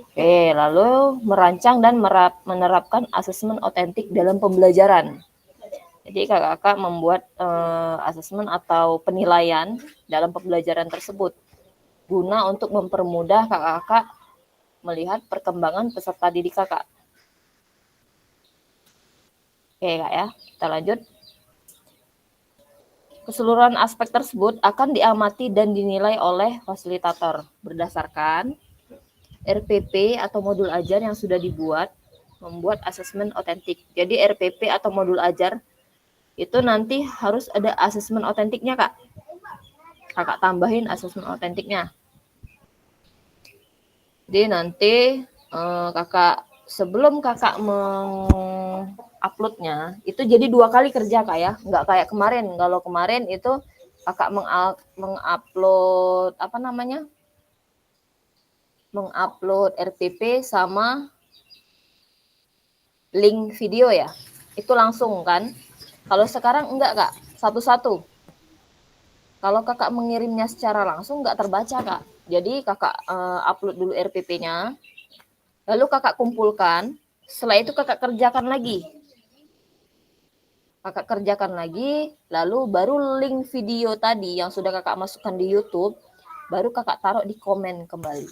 Speaker 1: Oke, lalu merancang dan menerapkan asesmen otentik dalam pembelajaran. Jadi kakak membuat asesmen atau penilaian dalam pembelajaran tersebut guna untuk mempermudah kakak melihat perkembangan peserta didik kakak. Oke Kak ya, kita lanjut. Keseluruhan aspek tersebut akan diamati dan dinilai oleh fasilitator berdasarkan RPP atau modul ajar yang sudah dibuat, membuat asesmen otentik. Jadi RPP atau modul ajar itu nanti harus ada asesmen otentiknya, Kak. Kakak tambahin asesmen otentiknya. Jadi nanti kakak sebelum kakak menguploadnya itu jadi 2 kali kerja, Kak ya, nggak kayak kemarin. Kalau kemarin itu kakak mengupload mengupload RPP sama link video ya, itu langsung kan. Kalau sekarang enggak, Kak, satu-satu. Kalau kakak mengirimnya secara langsung nggak terbaca, Kak. Jadi kakak upload dulu RPP-nya, lalu kakak kumpulkan, setelah itu kakak kerjakan lagi. Lalu baru link video tadi yang sudah kakak masukkan di YouTube, baru kakak taruh di komen kembali.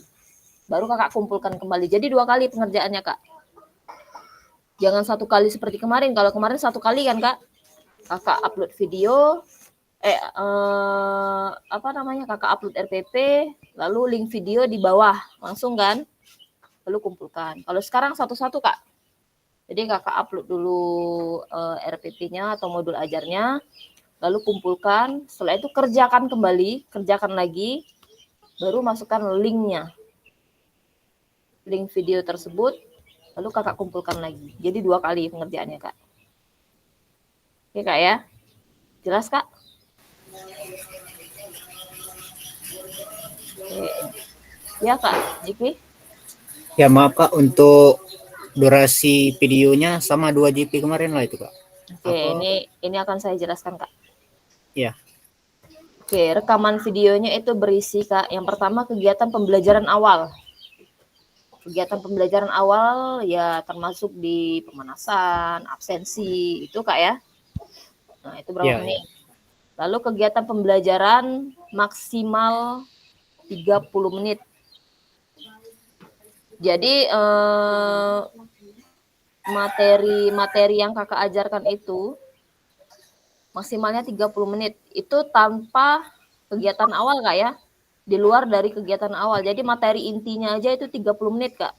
Speaker 1: Baru kakak kumpulkan kembali. Jadi 2 kali pengerjaannya, Kak. Jangan 1 kali seperti kemarin. Kalau kemarin 1 kali kan, Kak, kakak upload video, kakak upload RPP, lalu link video di bawah langsung kan, lalu kumpulkan. Kalau sekarang satu-satu, Kak. Jadi kakak upload dulu RPP-nya atau modul ajarnya, lalu kumpulkan, setelah itu kerjakan lagi, baru masukkan linknya, link video tersebut, lalu kakak kumpulkan lagi. Jadi 2 kali pengerjaannya, Kak. Oke, Kak ya? Jelas, Kak? Ya, Kak, Jikwi?
Speaker 2: Ya maaf Kak, untuk durasi videonya sama 2 GB kemarin lah itu Kak.
Speaker 1: Oke, ini akan saya jelaskan, Kak.
Speaker 2: Ya.
Speaker 1: Oke, rekaman videonya itu berisi, Kak, yang pertama kegiatan pembelajaran awal. Kegiatan pembelajaran awal ya termasuk di pemanasan, absensi, itu, Kak ya. Nah, itu berapa menit? Lalu kegiatan pembelajaran maksimal 30 menit. Jadi materi yang kakak ajarkan itu maksimalnya 30 menit. Itu tanpa kegiatan awal, Kak ya. Di luar dari kegiatan awal. Jadi materi intinya aja itu 30 menit, Kak.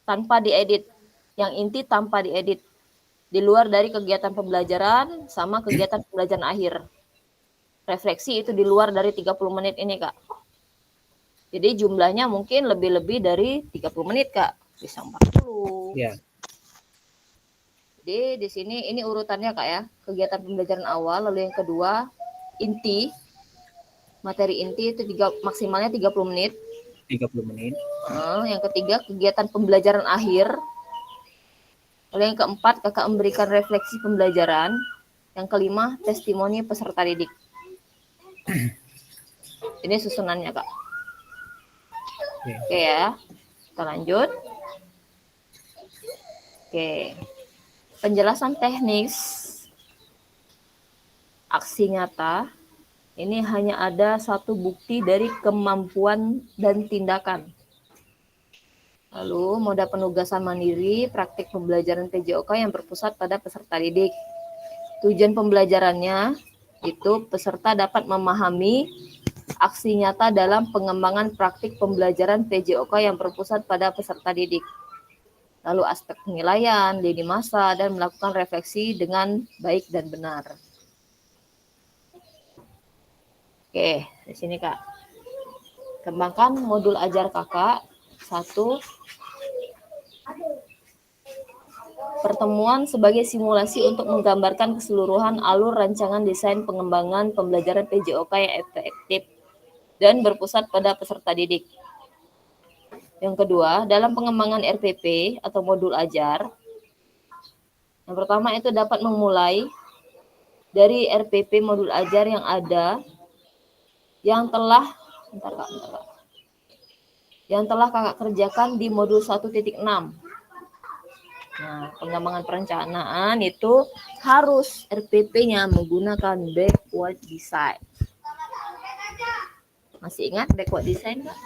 Speaker 1: Tanpa diedit. Yang inti tanpa diedit. Di luar dari kegiatan pembelajaran sama kegiatan pembelajaran akhir. Refleksi itu di luar dari 30 menit ini, Kak. Jadi jumlahnya mungkin lebih-lebih dari 30 menit, Kak. Bisa 40.
Speaker 2: Ya.
Speaker 1: Jadi di sini ini urutannya, Kak ya. Kegiatan pembelajaran awal, lalu yang kedua inti. Materi inti itu maksimalnya 30 menit.
Speaker 2: 30 menit.
Speaker 1: Yang ketiga kegiatan pembelajaran akhir. Lalu yang keempat kakak memberikan refleksi pembelajaran. Yang kelima testimoni peserta didik. Ini susunannya, Kak. Oke ya, kita lanjut. Oke, penjelasan teknis aksi nyata. Ini hanya ada 1 bukti dari kemampuan dan tindakan. Lalu moda penugasan mandiri, praktik pembelajaran PJOK yang berpusat pada peserta didik. Tujuan pembelajarannya itu peserta dapat memahami aksi nyata dalam pengembangan praktik pembelajaran PJOK yang berpusat pada peserta didik. Lalu aspek penilaian, lini masa, dan melakukan refleksi dengan baik dan benar. Oke, di sini, Kak. Kembangkan modul ajar kakak. 1. Pertemuan sebagai simulasi untuk menggambarkan keseluruhan alur rancangan desain pengembangan pembelajaran PJOK yang efektif dan berpusat pada peserta didik. Yang kedua, dalam pengembangan RPP atau modul ajar, yang pertama itu dapat memulai dari RPP modul ajar yang ada, yang telah kakak kerjakan di modul 1.6. Nah, pengembangan perencanaan itu harus RPP-nya menggunakan backward design. Masih ingat backward design, Kak?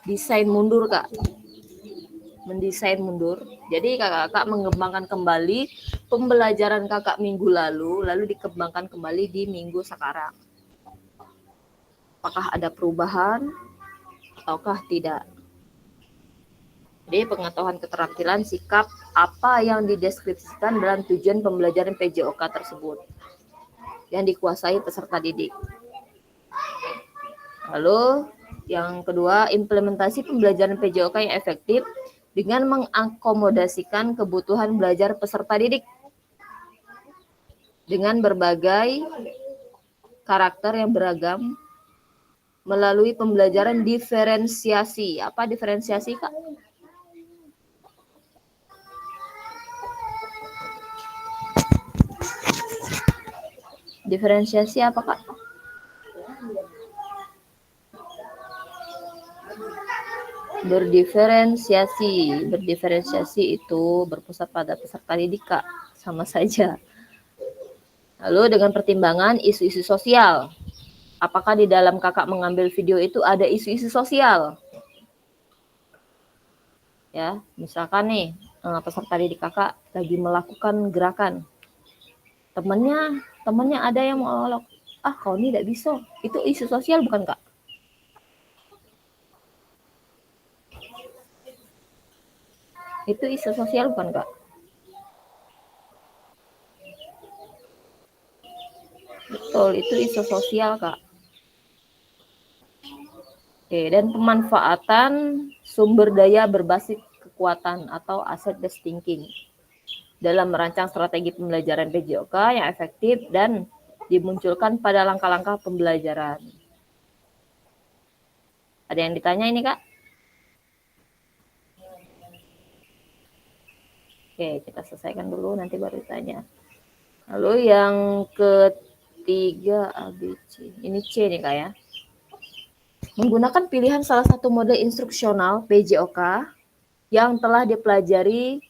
Speaker 1: Desain mundur, Kak. Mendesain mundur. Jadi kakak mengembangkan kembali pembelajaran kakak minggu lalu dikembangkan kembali di minggu sekarang. apakah ada perubahan ataukah tidak. Jadi pengetahuan keterampilan sikap apa yang dideskripsikan dalam tujuan pembelajaran PJOK tersebut yang dikuasai peserta didik. Lalu yang kedua, implementasi pembelajaran PJOK yang efektif dengan mengakomodasikan kebutuhan belajar peserta didik dengan berbagai karakter yang beragam melalui pembelajaran diferensiasi. Apa diferensiasi, Kak? Diferensiasi apa, Kak? Berdiferensiasi itu berpusat pada peserta didik, Kak. Sama saja. Lalu dengan pertimbangan isu-isu sosial. Apakah di dalam Kakak mengambil video itu ada isu-isu sosial? Ya, misalkan nih peserta didik Kakak lagi melakukan gerakan. Temannya ada yang mengolok, kau ini tidak bisa. Itu isu sosial bukan, Kak? Itu isu sosial bukan, Kak? Betul, itu isu sosial, Kak. Oke, dan pemanfaatan sumber daya berbasis kekuatan atau asset-based thinking dalam merancang strategi pembelajaran PJOK yang efektif dan dimunculkan pada langkah-langkah pembelajaran. Ada yang ditanya ini, Kak? Oke, kita selesaikan dulu, nanti baru ditanya. Lalu yang ketiga, ABC. Ini C nih, Kak, ya. Menggunakan pilihan salah satu model instruksional PJOK yang telah dipelajari,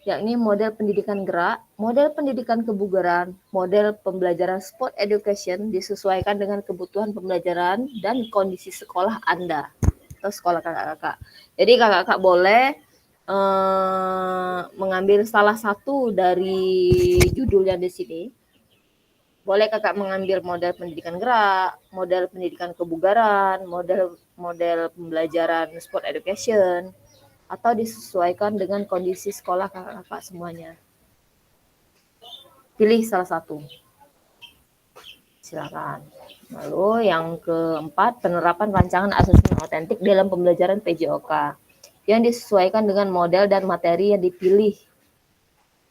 Speaker 1: yakni model pendidikan gerak, model pendidikan kebugaran, model pembelajaran sport education disesuaikan dengan kebutuhan pembelajaran dan kondisi sekolah Anda atau sekolah kakak-kakak. Jadi kakak-kakak boleh mengambil salah satu dari judulnya di sini. Boleh kakak mengambil model pendidikan gerak, model pendidikan kebugaran, model pembelajaran sport education, atau disesuaikan dengan kondisi sekolah kakak-kakak semuanya. Pilih salah satu. Silakan. Lalu yang keempat, penerapan rancangan asesmen otentik dalam pembelajaran PJOK yang disesuaikan dengan model dan materi yang dipilih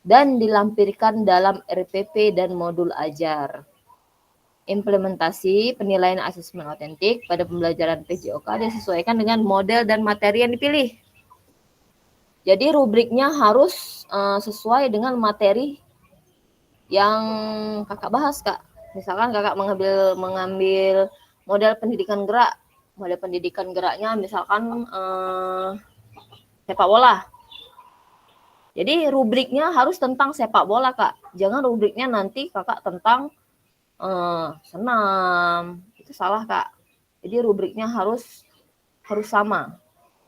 Speaker 1: dan dilampirkan dalam RPP dan modul ajar. Implementasi penilaian asesmen otentik pada pembelajaran PJOK disesuaikan dengan model dan materi yang dipilih. Jadi rubriknya harus sesuai dengan materi yang kakak bahas, Kak. Misalkan kakak mengambil model pendidikan gerak. Model pendidikan geraknya misalkan sepak bola. Jadi rubriknya harus tentang sepak bola, Kak. Jangan rubriknya nanti kakak tentang senam. Itu salah, Kak. Jadi rubriknya harus sama.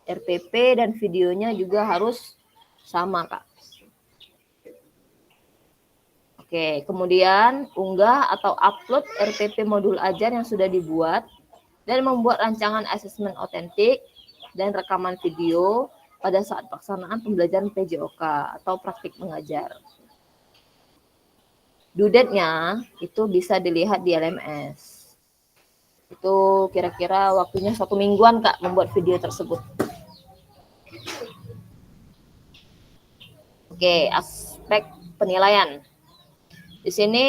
Speaker 1: RPP dan videonya juga harus sama, Kak. Oke, kemudian unggah atau upload RPP modul ajar yang sudah dibuat dan membuat rancangan asesmen otentik dan rekaman video pada saat pelaksanaan pembelajaran PJOK atau praktik mengajar. Due date-nya itu bisa dilihat di LMS. Itu kira-kira waktunya 1 mingguan, Kak, membuat video tersebut. Oke, aspek penilaian. Di sini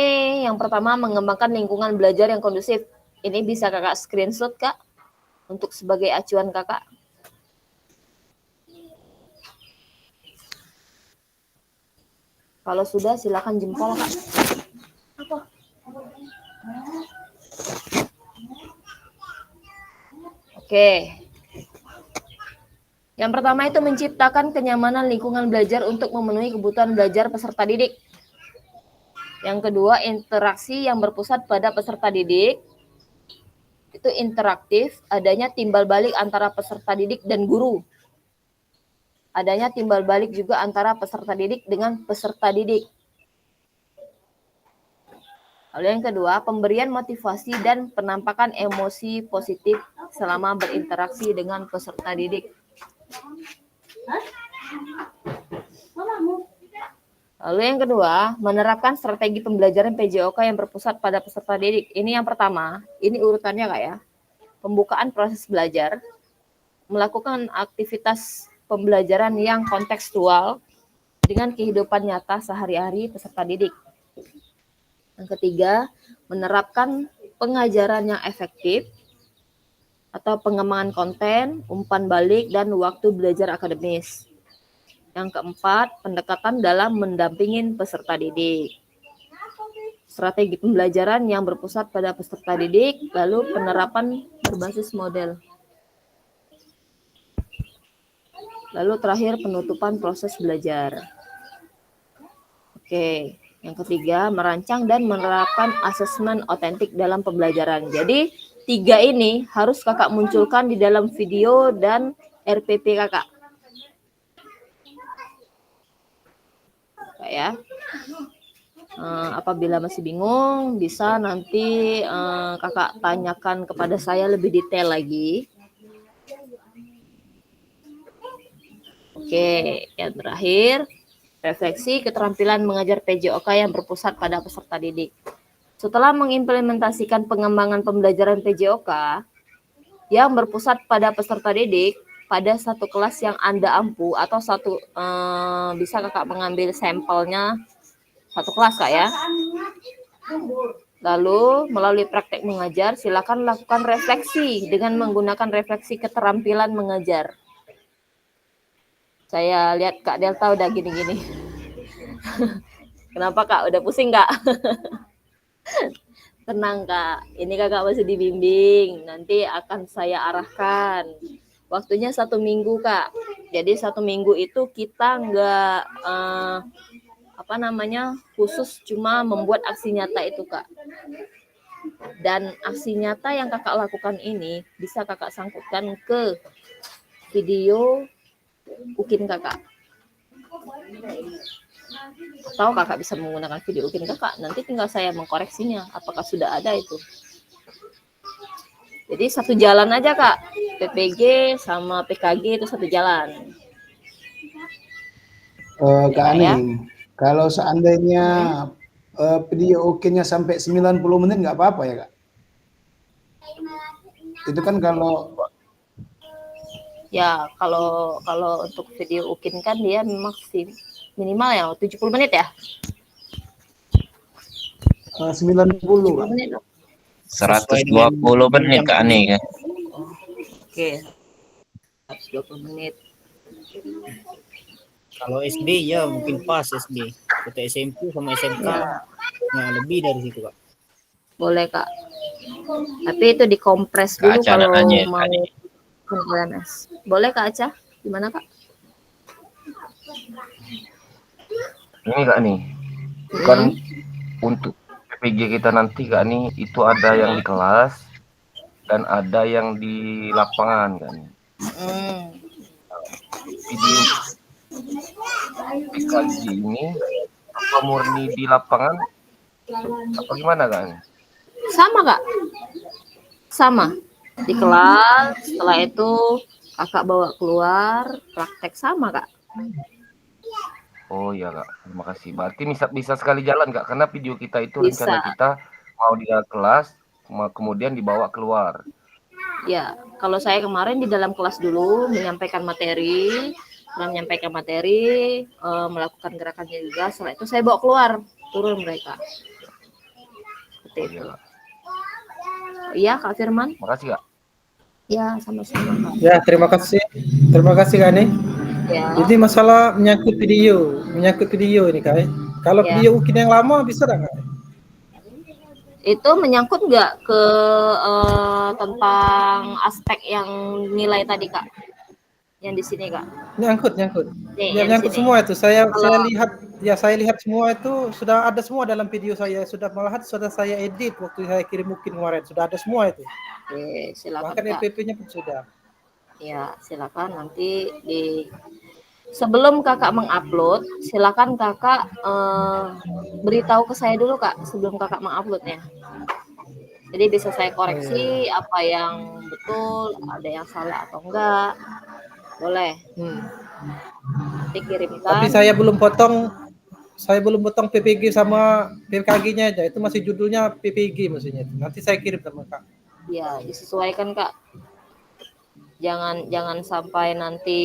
Speaker 1: yang pertama mengembangkan lingkungan belajar yang kondusif. Ini bisa kakak screenshot, Kak, untuk sebagai acuan kakak. Kalau sudah silakan jempol, Kak. Oke. Yang pertama itu menciptakan kenyamanan lingkungan belajar untuk memenuhi kebutuhan belajar peserta didik. Yang kedua, interaksi yang berpusat pada peserta didik. Itu interaktif, adanya timbal balik antara peserta didik dan guru. Adanya timbal balik juga antara peserta didik dengan peserta didik. Lalu yang kedua, pemberian motivasi dan penampakan emosi positif selama berinteraksi dengan peserta didik. Lalu yang kedua, menerapkan strategi pembelajaran PJOK yang berpusat pada peserta didik. Ini yang pertama, ini urutannya Kak ya. Pembukaan proses belajar, melakukan aktivitas pembelajaran yang kontekstual dengan kehidupan nyata sehari-hari peserta didik. Yang ketiga, menerapkan pengajaran yang efektif atau pengembangan konten, umpan balik, dan waktu belajar akademis. Yang keempat, pendekatan dalam mendampingin peserta didik. Strategi pembelajaran yang berpusat pada peserta didik, lalu penerapan berbasis model. Lalu terakhir, penutupan proses belajar. Oke, yang ketiga, merancang dan menerapkan asesmen otentik dalam pembelajaran. Jadi, 3 ini harus kakak munculkan di dalam video dan RPP kakak. Ya, apabila masih bingung bisa nanti kakak tanyakan kepada saya lebih detail lagi. Oke, yang terakhir, refleksi keterampilan mengajar PJOK yang berpusat pada peserta didik. Setelah mengimplementasikan pengembangan pembelajaran PJOK yang berpusat pada peserta didik pada satu kelas yang Anda ampu atau bisa kakak mengambil sampelnya satu kelas Kak ya. Lalu melalui praktek mengajar silakan lakukan refleksi dengan menggunakan refleksi keterampilan mengajar. Saya lihat Kak Delta udah gini-gini. Kenapa Kak? Udah pusing Kak? Tenang Kak, ini kakak masih dibimbing, nanti akan saya arahkan. Waktunya 1 minggu Kak, jadi 1 minggu itu kita nggak khusus cuma membuat aksi nyata itu Kak. Dan aksi nyata yang kakak lakukan ini bisa kakak sangkutkan ke video UKIN kakak. Atau kakak bisa menggunakan video UKIN kakak, nanti tinggal saya mengkoreksinya apakah sudah ada itu. Jadi satu jalan aja Kak, PPG sama PKG itu satu jalan.
Speaker 9: Kak Ani, kalau seandainya video UKIN-nya sampai 90 menit nggak apa-apa ya Kak? Itu kan kalau
Speaker 1: ya kalau untuk video UKIN kan dia minimal ya 70 menit ya.
Speaker 9: 90
Speaker 1: menit.
Speaker 6: 120 menit Kak Ani kan.
Speaker 1: Oke. 120 menit.
Speaker 2: Kalau SD ya mungkin pas SD. Kita SMP sama SMK nah lebih dari situ Kak.
Speaker 1: Boleh Kak. Tapi itu dikompres dulu
Speaker 6: Kak Aca
Speaker 1: kalau
Speaker 6: nanya,
Speaker 1: mau LMS. Boleh Kak Aca? Gimana Kak?
Speaker 7: Ini Kak nih, kan untuk PPG kita nanti Kak nih itu ada yang di kelas dan ada yang di lapangan kan. Video PKG ini apa murni di lapangan apa gimana kan?
Speaker 1: Sama Kak. Sama. Di kelas, setelah itu kakak bawa keluar, praktek sama Kak.
Speaker 7: Oh iya Kak, terima kasih. Berarti bisa sekali jalan Kak, karena video kita itu
Speaker 1: Bisa.
Speaker 7: rencana kita mau di dalam kelas, kemudian dibawa keluar.
Speaker 1: Ya, kalau saya kemarin di dalam kelas dulu menyampaikan materi, melakukan gerakannya juga. Setelah itu saya bawa keluar, turun mereka. Seperti itu. Iya Kak Firman.
Speaker 7: Makasih Kak.
Speaker 1: Ya, sama-sama Kak.
Speaker 10: Ya, terima kasih Kak Ani.
Speaker 1: Ya.
Speaker 10: Jadi masalah menyangkut video ini Kak. Kalau video UKIN yang lama bisa nggak Kak?
Speaker 1: Itu menyangkut nggak ke tentang aspek yang nilai tadi Kak? Yang di sini Kak?
Speaker 10: Nyangkut.
Speaker 1: Nih,
Speaker 10: Nyangkut semua itu. Saya lihat semua itu sudah ada semua dalam video saya. Malahan sudah saya edit waktu saya kirim UKIN kemarin. Sudah ada semua itu.
Speaker 1: Oke, silakan
Speaker 10: Bahkan
Speaker 1: Kak.
Speaker 10: EPP-nya pun sudah.
Speaker 1: Ya, silakan nanti Sebelum kakak mengupload, silakan kakak beritahu ke saya dulu kak sebelum kakak menguploadnya. Jadi bisa saya koreksi apa yang betul, ada yang salah atau enggak. Boleh. Nanti kirimkan.
Speaker 10: Tapi saya belum potong PPG sama PKG-nya aja. Itu masih judulnya PPG maksudnya. Nanti saya kirim sama Kak.
Speaker 1: Ya, disesuaikan kak. Jangan sampai nanti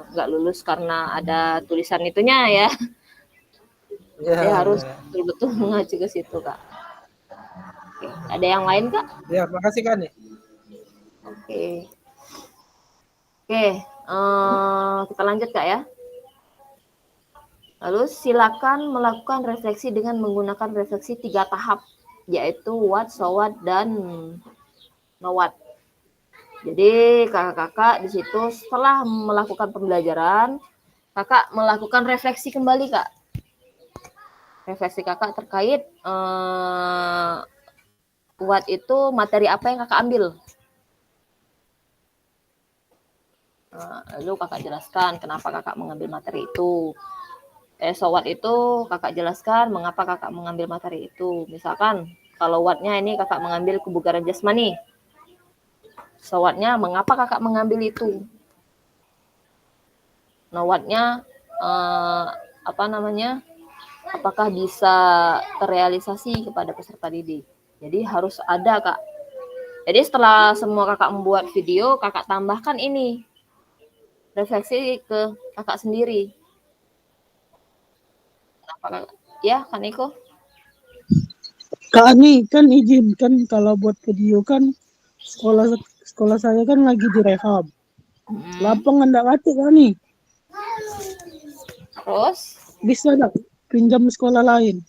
Speaker 1: nggak lulus karena ada tulisan itunya ya. Dia harus betul-betul mengacu ke situ kak. Oke. Ada yang lain kak?
Speaker 10: Ya, makasih Kak nih.
Speaker 1: Oke, kita lanjut kak ya. Lalu silakan melakukan refleksi dengan menggunakan refleksi 3 tahap, yaitu what, so what, dan no what. Jadi kakak-kakak di situ setelah melakukan pembelajaran, kakak melakukan refleksi kembali kak. Refleksi kakak terkait what itu materi apa yang kakak ambil. Lalu kakak jelaskan kenapa kakak mengambil materi itu. So what itu kakak jelaskan mengapa kakak mengambil materi itu. Misalkan kalau what-nya ini kakak mengambil kebugaran jasmani. So what-nya mengapa kakak mengambil itu. No what-nya apakah bisa terrealisasi kepada peserta didik. Jadi harus ada kak. Jadi setelah semua kakak membuat video, kakak tambahkan ini refleksi ke kakak sendiri. Kenapa ya Kak Niko?
Speaker 4: Kak Ani kan izinkan kalau buat video kan sekolah saya kan lagi direhab. Lapangan enggak ngerti Kak Ani.
Speaker 1: Terus
Speaker 4: bisa enggak pinjam sekolah lain?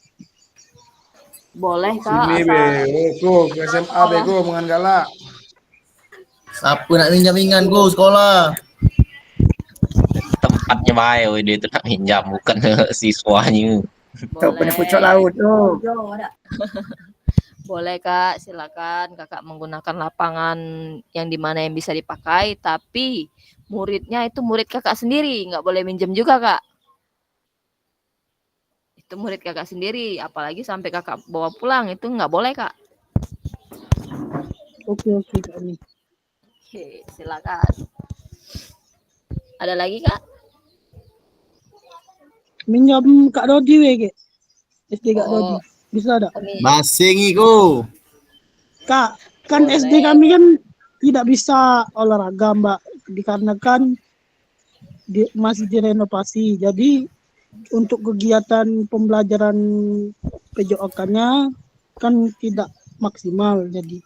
Speaker 1: Boleh kak.
Speaker 9: Sini bego ke SMA bego mengan galak.
Speaker 3: Siapa nak minjam-minjam go sekolah?
Speaker 6: Tempatnya baik, dia itu nak minjam bukan siswanya.
Speaker 5: Punya pucuk laut tuh.
Speaker 1: Boleh kak, silakan kakak menggunakan lapangan yang dimana yang bisa dipakai, tapi muridnya itu murid kakak sendiri, nggak boleh minjem juga kak. Itu murid kakak sendiri, apalagi sampai kakak bawa pulang itu nggak boleh kak.
Speaker 4: Oke Kak Ani.
Speaker 1: Oke, silakan. Ada lagi kak?
Speaker 4: Minjam Kak Dodi wege. SD Kak Dodi. Bisa ada?
Speaker 3: Masing iku.
Speaker 4: Kak, kan
Speaker 1: Boleh.
Speaker 4: SD kami kan tidak bisa olahraga, Mbak, dikarenakan masih direnovasi. Jadi untuk kegiatan pembelajaran PJOK-nya kan tidak maksimal. Jadi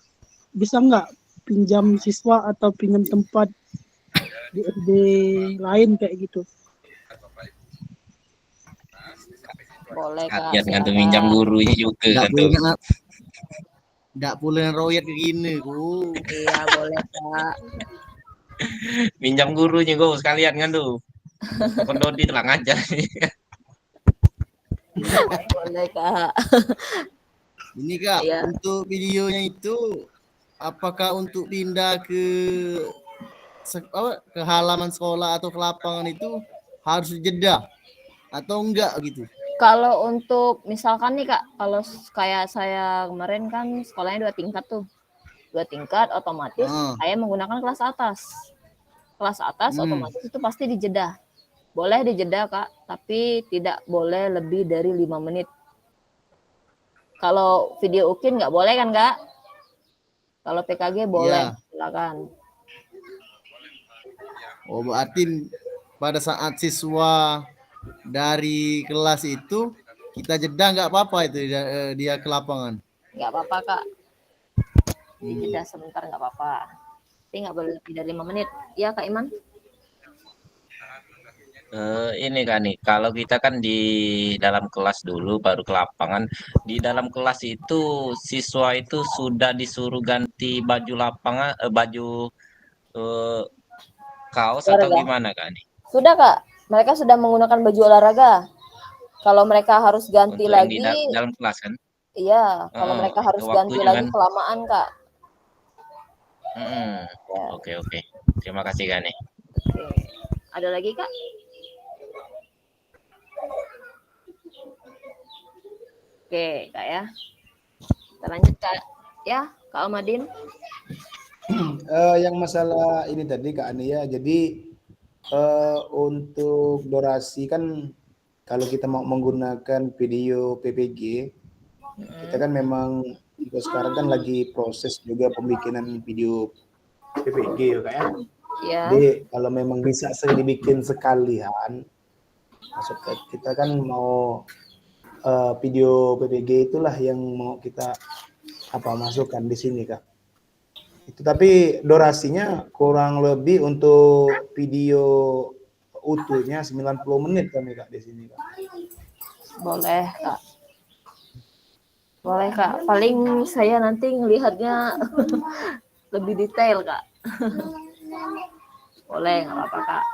Speaker 4: bisa nggak pinjam siswa atau pinjam tempat di SD lain kayak gitu?
Speaker 1: Boleh kak.
Speaker 6: Kalian ngantuk minjam gurunya juga kan tuh.
Speaker 3: Nggak boleh royat ke gini ku.
Speaker 1: Iya boleh kak.
Speaker 6: Minjam gurunya go sekalian kan tuh. Pendodi telah ngajar.
Speaker 1: Boleh kak.
Speaker 3: Ini kak,
Speaker 1: Iya.
Speaker 3: untuk videonya itu apakah untuk pindah ke halaman sekolah atau ke lapangan itu harus jeda atau enggak gitu?
Speaker 1: Kalau untuk misalkan nih kak, kalau kayak saya kemarin kan sekolahnya 2 tingkat tuh, 2 tingkat otomatis saya menggunakan kelas atas. Kelas atas otomatis itu pasti dijeda. Boleh dijeda kak, tapi tidak boleh lebih dari 5 menit. Kalau video UKIN nggak boleh kan kak? Kalau PKG boleh, silakan.
Speaker 3: Oh berarti pada saat siswa dari kelas itu kita jeda nggak apa-apa itu dia ke lapangan?
Speaker 1: Nggak apa-apa kak. Dijeda sebentar nggak apa-apa. Tapi nggak boleh lebih dari 5 menit. Ya kak Iman?
Speaker 6: Ini kan nih, kalau kita kan di dalam kelas dulu baru ke lapangan. Di dalam kelas itu siswa itu sudah disuruh ganti baju lapangan, baju kaos atau gimana kan nih?
Speaker 1: Sudah kak, mereka sudah menggunakan baju olahraga. Kalau mereka harus ganti
Speaker 6: Untuk
Speaker 1: lagi,
Speaker 6: yang di dalam kelas kan?
Speaker 1: iya. Kalau mereka harus ganti lagi
Speaker 6: kan?
Speaker 1: kelamaan kak.
Speaker 6: Oke. Terima kasih kan nih.
Speaker 1: Ada lagi Kak? Oke Kak ya. Kita lanjut Kak. Ya, Kak Almadin.
Speaker 9: Yang masalah ini tadi Kak Ani ya, jadi untuk durasi kan kalau kita mau menggunakan video PPG, kita kan memang untuk sekarang kan lagi proses juga pembikinan video PPG ya Kak ya.
Speaker 1: Ya.
Speaker 9: Jadi kalau memang bisa dibikin sekalian, maksudnya kita kan mau video PPG itulah yang mau kita masukkan di sini Kak. Itu tapi durasinya kurang lebih untuk video utuhnya 90 menit kami Kak di sini Kak.
Speaker 1: Boleh Kak. Boleh Kak. Paling saya nanti ngelihatnya lebih detail Kak. Boleh, nggak apa-apa Kak.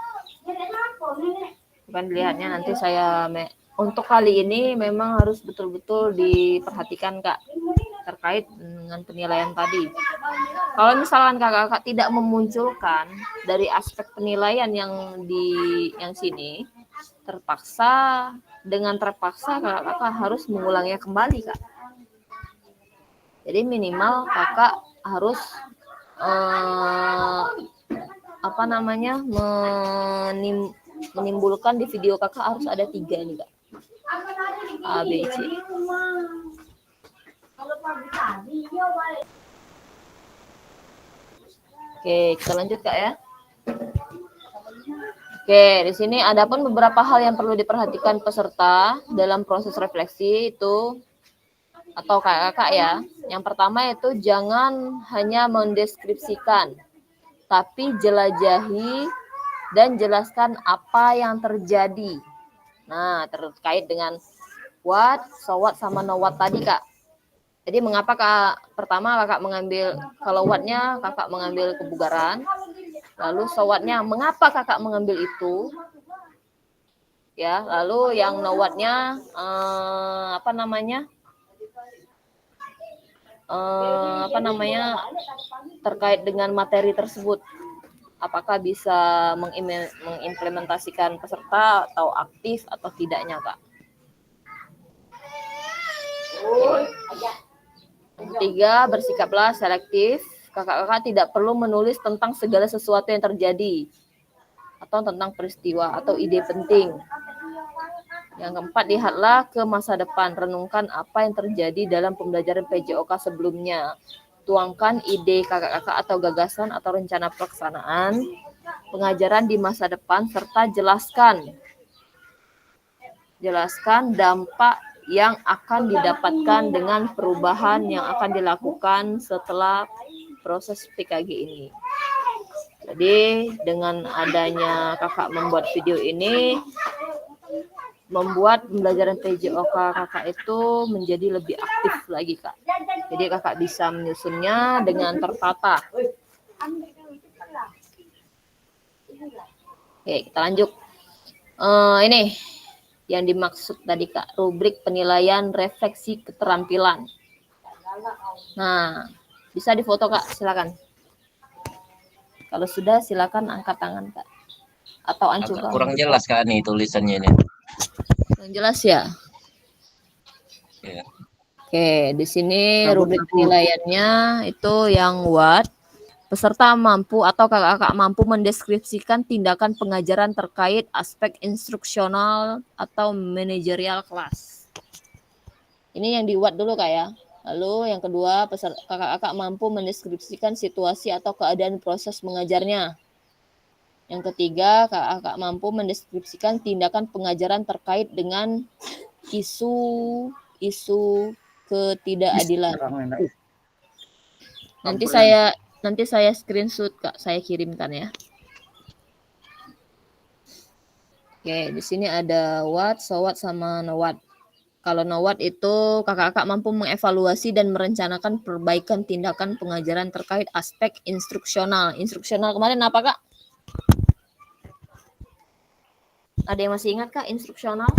Speaker 1: Bukan dilihatnya nanti saya untuk kali ini memang harus betul-betul diperhatikan Kak terkait dengan penilaian tadi. Kalau misalkan kakak-kakak tidak memunculkan dari aspek penilaian yang sini, terpaksa kakak-kakak harus mengulangnya kembali Kak. Jadi minimal kakak harus menimbulkan di video kakak harus ada 3 nih Kak. A, B, C. Oke, kita lanjut Kak ya. Oke, di sini ada pun beberapa hal yang perlu diperhatikan peserta dalam proses refleksi itu atau kakak ya. Yang pertama itu jangan hanya mendeskripsikan, tapi jelajahi dan jelaskan apa yang terjadi. Nah, terkait dengan what, so what, sama no what tadi Kak. Jadi mengapa pertama kakak mengambil, kalau what-nya kakak mengambil kebugaran, lalu so what-nya mengapa kakak mengambil itu, ya, lalu yang no what-nya terkait dengan materi tersebut, apakah bisa mengimplementasikan peserta atau aktif atau tidaknya Kak. Ketiga, bersikaplah selektif. Kakak-kakak tidak perlu menulis tentang segala sesuatu yang terjadi atau tentang peristiwa atau ide penting. Yang keempat, lihatlah ke masa depan. Renungkan apa yang terjadi dalam pembelajaran PJOK sebelumnya. Tuangkan ide kakak-kakak atau gagasan atau rencana pelaksanaan pengajaran di masa depan serta jelaskan dampak yang akan didapatkan dengan perubahan yang akan dilakukan setelah proses PKG ini. Jadi dengan adanya kakak membuat video ini, membuat pembelajaran PJOK kakak itu menjadi lebih aktif lagi Kak. Jadi kakak bisa menyusunnya dengan tertata. Oke, kita lanjut. Ini yang dimaksud tadi Kak, rubrik penilaian refleksi keterampilan. Nah, bisa difoto Kak, silakan. Kalau sudah silakan angkat tangan Kak. Atau ancurkan.
Speaker 6: Kurang jelas Kak nih tulisannya ini.
Speaker 1: Kurang jelas ya?
Speaker 6: Ya.
Speaker 1: Oke, di sini rubrik penilaiannya itu yang what. Peserta mampu atau kakak-kakak mampu mendeskripsikan tindakan pengajaran terkait aspek instruksional atau manajerial kelas. Ini yang di what dulu Kak ya. Lalu yang kedua, kakak-kakak mampu mendeskripsikan situasi atau keadaan proses mengajarnya. Yang ketiga, kakak-kakak mampu mendeskripsikan tindakan pengajaran terkait dengan isu ketidakadilan. Nanti saya screenshot Kak, saya kirimkan ya. Oke, di sini ada what, so what, sama no what. Kalau no what itu kakak-kakak mampu mengevaluasi dan merencanakan perbaikan tindakan pengajaran terkait aspek instruksional. Instruksional kemarin apa Kak? Ada yang masih ingat Kak instruksional?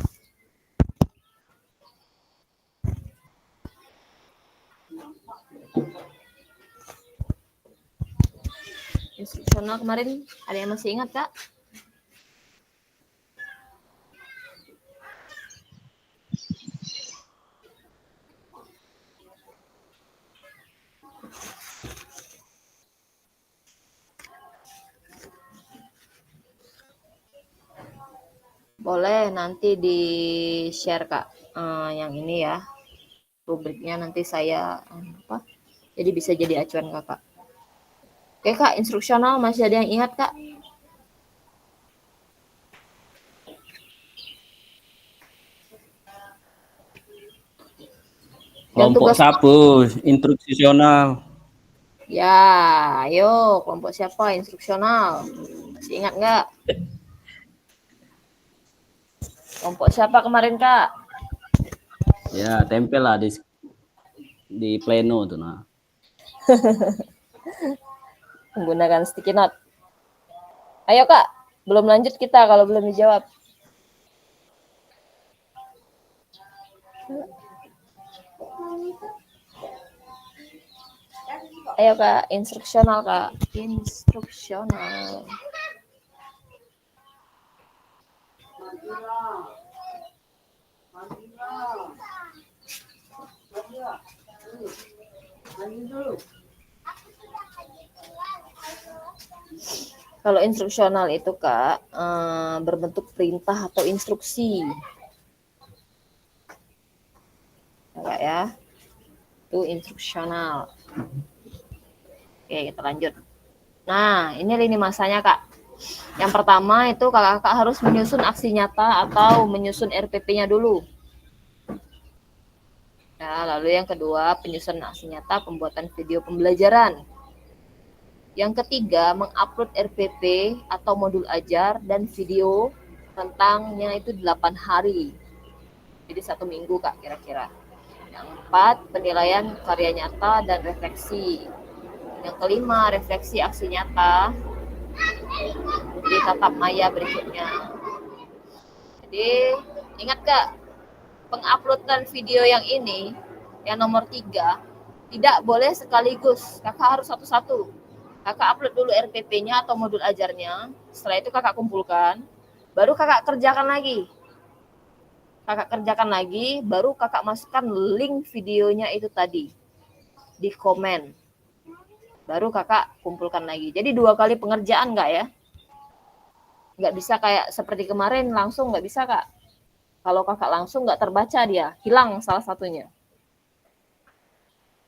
Speaker 1: Instruksional kemarin ada yang masih ingat Kak? Boleh nanti di-share Kak, yang ini ya, rubriknya nanti saya apa, jadi bisa jadi acuan Kakak. Oke Kak, instruksional masih ada yang ingat Kak? Dan
Speaker 8: Kelompok
Speaker 1: tugas
Speaker 8: sapu, instruksional.
Speaker 1: ya, ayo kelompok siapa instruksional? Masih ingat nggak? Kelompok siapa kemarin Kak?
Speaker 8: Ya, tempel lah di pleno tuh nah.
Speaker 1: Menggunakan sticky note. Ayo Kak, belum lanjut kita kalau belum dijawab. Ayo Kak, instruksional Kak. Instruksional. Kalau instruksional itu Kak, berbentuk perintah atau instruksi. Enggak ya? Itu instruksional. Oke, kita lanjut. Nah, ini lini masanya Kak. Yang pertama itu kakak-kakak harus menyusun aksi nyata atau menyusun RPP-nya dulu. Nah, lalu yang kedua, penyusunan aksi nyata pembuatan video pembelajaran. Yang ketiga, mengupload RPP atau modul ajar dan video tentangnya itu 8 hari. Jadi 1 minggu Kak kira-kira. Yang keempat, penilaian karya nyata dan refleksi. Yang kelima, refleksi aksi nyata di tatap maya berikutnya. Jadi ingat Kak, penguploadan video yang ini, yang nomor 3, tidak boleh sekaligus. Kakak harus satu-satu. Kakak upload dulu RPP-nya atau modul ajarnya. Setelah itu kakak kumpulkan, baru kakak kerjakan lagi. Kakak kerjakan lagi, baru kakak masukkan link videonya itu tadi di komen. Baru kakak kumpulkan lagi. Jadi 2 kali pengerjaan nggak ya? Nggak bisa kayak seperti kemarin langsung, nggak bisa Kak. Kalau kakak langsung nggak terbaca dia, hilang salah satunya.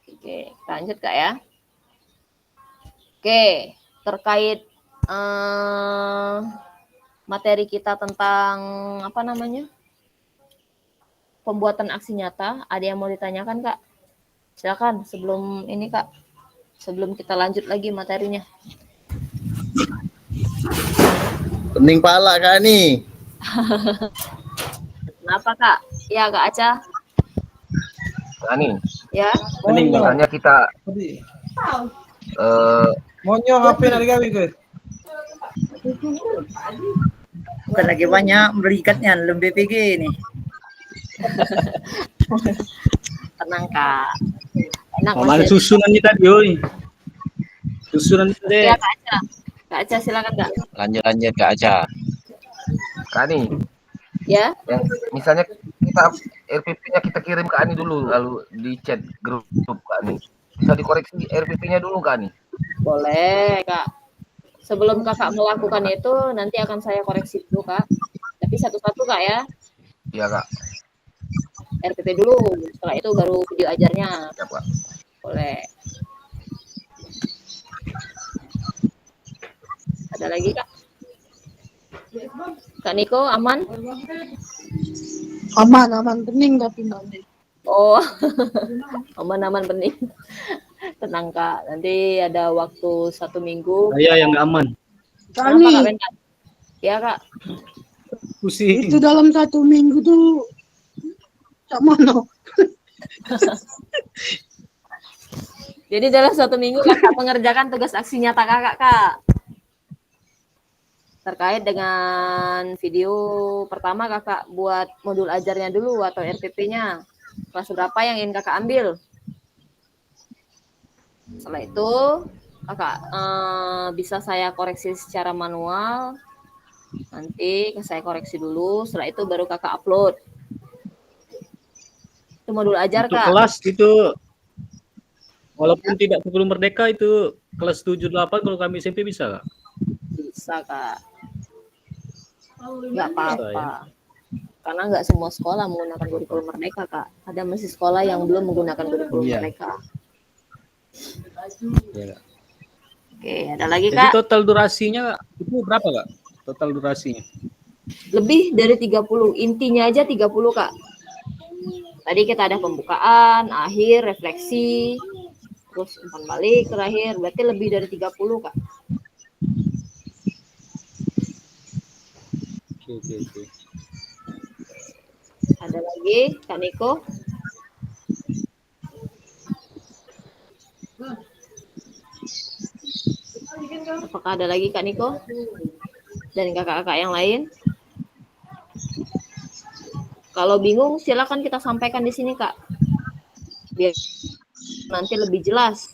Speaker 1: Oke, lanjut Kak ya. Oke, terkait materi kita tentang apa namanya? Pembuatan aksi nyata, ada yang mau ditanyakan Kak? Silakan sebelum ini Kak. Sebelum kita lanjut lagi materinya.
Speaker 3: Pening pala Kak nih.
Speaker 1: Kenapa Kak? Ya Kak Aca.
Speaker 7: Nah nih,
Speaker 1: Ya.
Speaker 7: misalnya kita
Speaker 10: Monyo HP nak digawe guys.
Speaker 5: Bukan lagi banyak berikatnya dalam BPG nih.
Speaker 1: Tenang Kak. Enak
Speaker 8: Mana
Speaker 1: masih.
Speaker 8: susunannya tadi, oi. Susunan tadi.
Speaker 1: Ya Kak Aca. Kak Aca silakan Kak.
Speaker 6: Lanjut Kak Aca.
Speaker 7: Kak Ani,
Speaker 1: Ya.
Speaker 7: yang misalnya kita RPP-nya kita kirim ke Ani dulu, lalu di chat grup Kak Ani. Bisa dikoreksi RPP-nya dulu Kak Ani?
Speaker 1: Boleh Kak. Sebelum kakak melakukan itu, nanti akan saya koreksi dulu Kak. Tapi satu-satu Kak ya.
Speaker 7: Iya Kak.
Speaker 1: RPP dulu, setelah itu baru video ajarnya.
Speaker 7: Ya, Kak.
Speaker 1: Boleh. Ada lagi Kak? Kak Niko aman?
Speaker 4: Aman, pening tapi nanti.
Speaker 1: Oh, aman bening. Tenang Kak, nanti ada waktu 1 minggu.
Speaker 8: Saya yang nggak aman.
Speaker 1: Kenapa Kak Bentan? Ya Kak.
Speaker 8: Pusing.
Speaker 4: Itu dalam 1 minggu tuh cak mana?
Speaker 1: Jadi dalam 1 minggu kakak mengerjakan tugas aksi nyata kakak Kak. Terkait dengan video pertama kakak buat modul ajarnya dulu atau RPP-nya. Kelas berapa yang ingin kakak ambil? Setelah itu kakak bisa saya koreksi secara manual. Nanti saya koreksi dulu. Setelah itu baru kakak upload. Itu modul ajar
Speaker 8: Untuk
Speaker 1: Kak.
Speaker 8: kelas itu walaupun tidak sebelum merdeka itu kelas 7 8 kalau kami SMP bisa Kak?
Speaker 1: Bisa Kak. Nggak apa-apa. Karena nggak semua sekolah menggunakan kurikulum merdeka, Kak. Ada masih sekolah yang belum menggunakan kurikulum
Speaker 11: Iya.
Speaker 1: merdeka.
Speaker 11: Iya, Kak.
Speaker 1: Oke, ada lagi,
Speaker 11: Jadi
Speaker 1: Kak?
Speaker 11: total durasinya itu berapa, Kak? Total durasinya?
Speaker 1: Lebih dari 30. Intinya aja 30, Kak. Tadi kita ada pembukaan, akhir, refleksi, terus umpan balik terakhir. Berarti lebih dari 30, Kak.
Speaker 11: Oke.
Speaker 1: Ada lagi, Kak Niko? Apakah ada lagi, Kak Niko? Dan kakak-kakak yang lain? Kalau bingung, silakan kita sampaikan di sini, Kak. Biar nanti lebih jelas.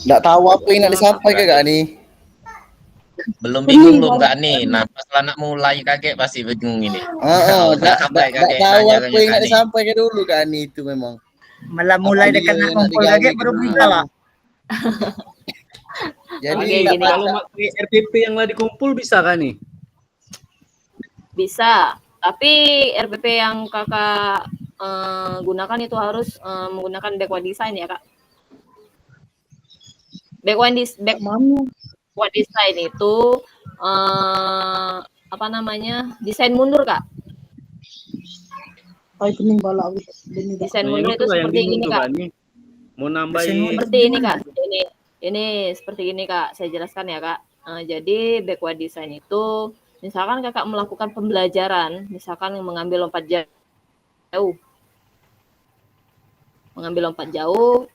Speaker 3: Nggak tahu apa yang nak disampaikan Kak nih.
Speaker 6: Belum bingung belum Kak nih. Nah, pas anak mulai kakek pasti bingung ini. Udah sampai kakek
Speaker 3: tahu
Speaker 6: tanya
Speaker 3: apa yang nak
Speaker 6: Kak nih.
Speaker 3: disampaikan dulu Kak nih itu memang.
Speaker 5: Malah mulai dekat nak kumpul kakek baru berita lah.
Speaker 3: Jadi
Speaker 1: Oke, gini.
Speaker 11: Kalau pakai RPP yang lagi dikumpul bisa kan nih?
Speaker 1: Bisa, tapi RPP yang kakak gunakan itu harus menggunakan backward design ya, Kak. Backward design itu apa namanya, desain mundur, Kak. Desain mundur itu seperti ini, Kak.
Speaker 11: Mau nambahin
Speaker 1: Seperti ini, Kak. Ini seperti ini, Kak. Saya jelaskan ya, Kak. Jadi backward design itu misalkan kakak melakukan pembelajaran, misalkan mengambil lompat jauh,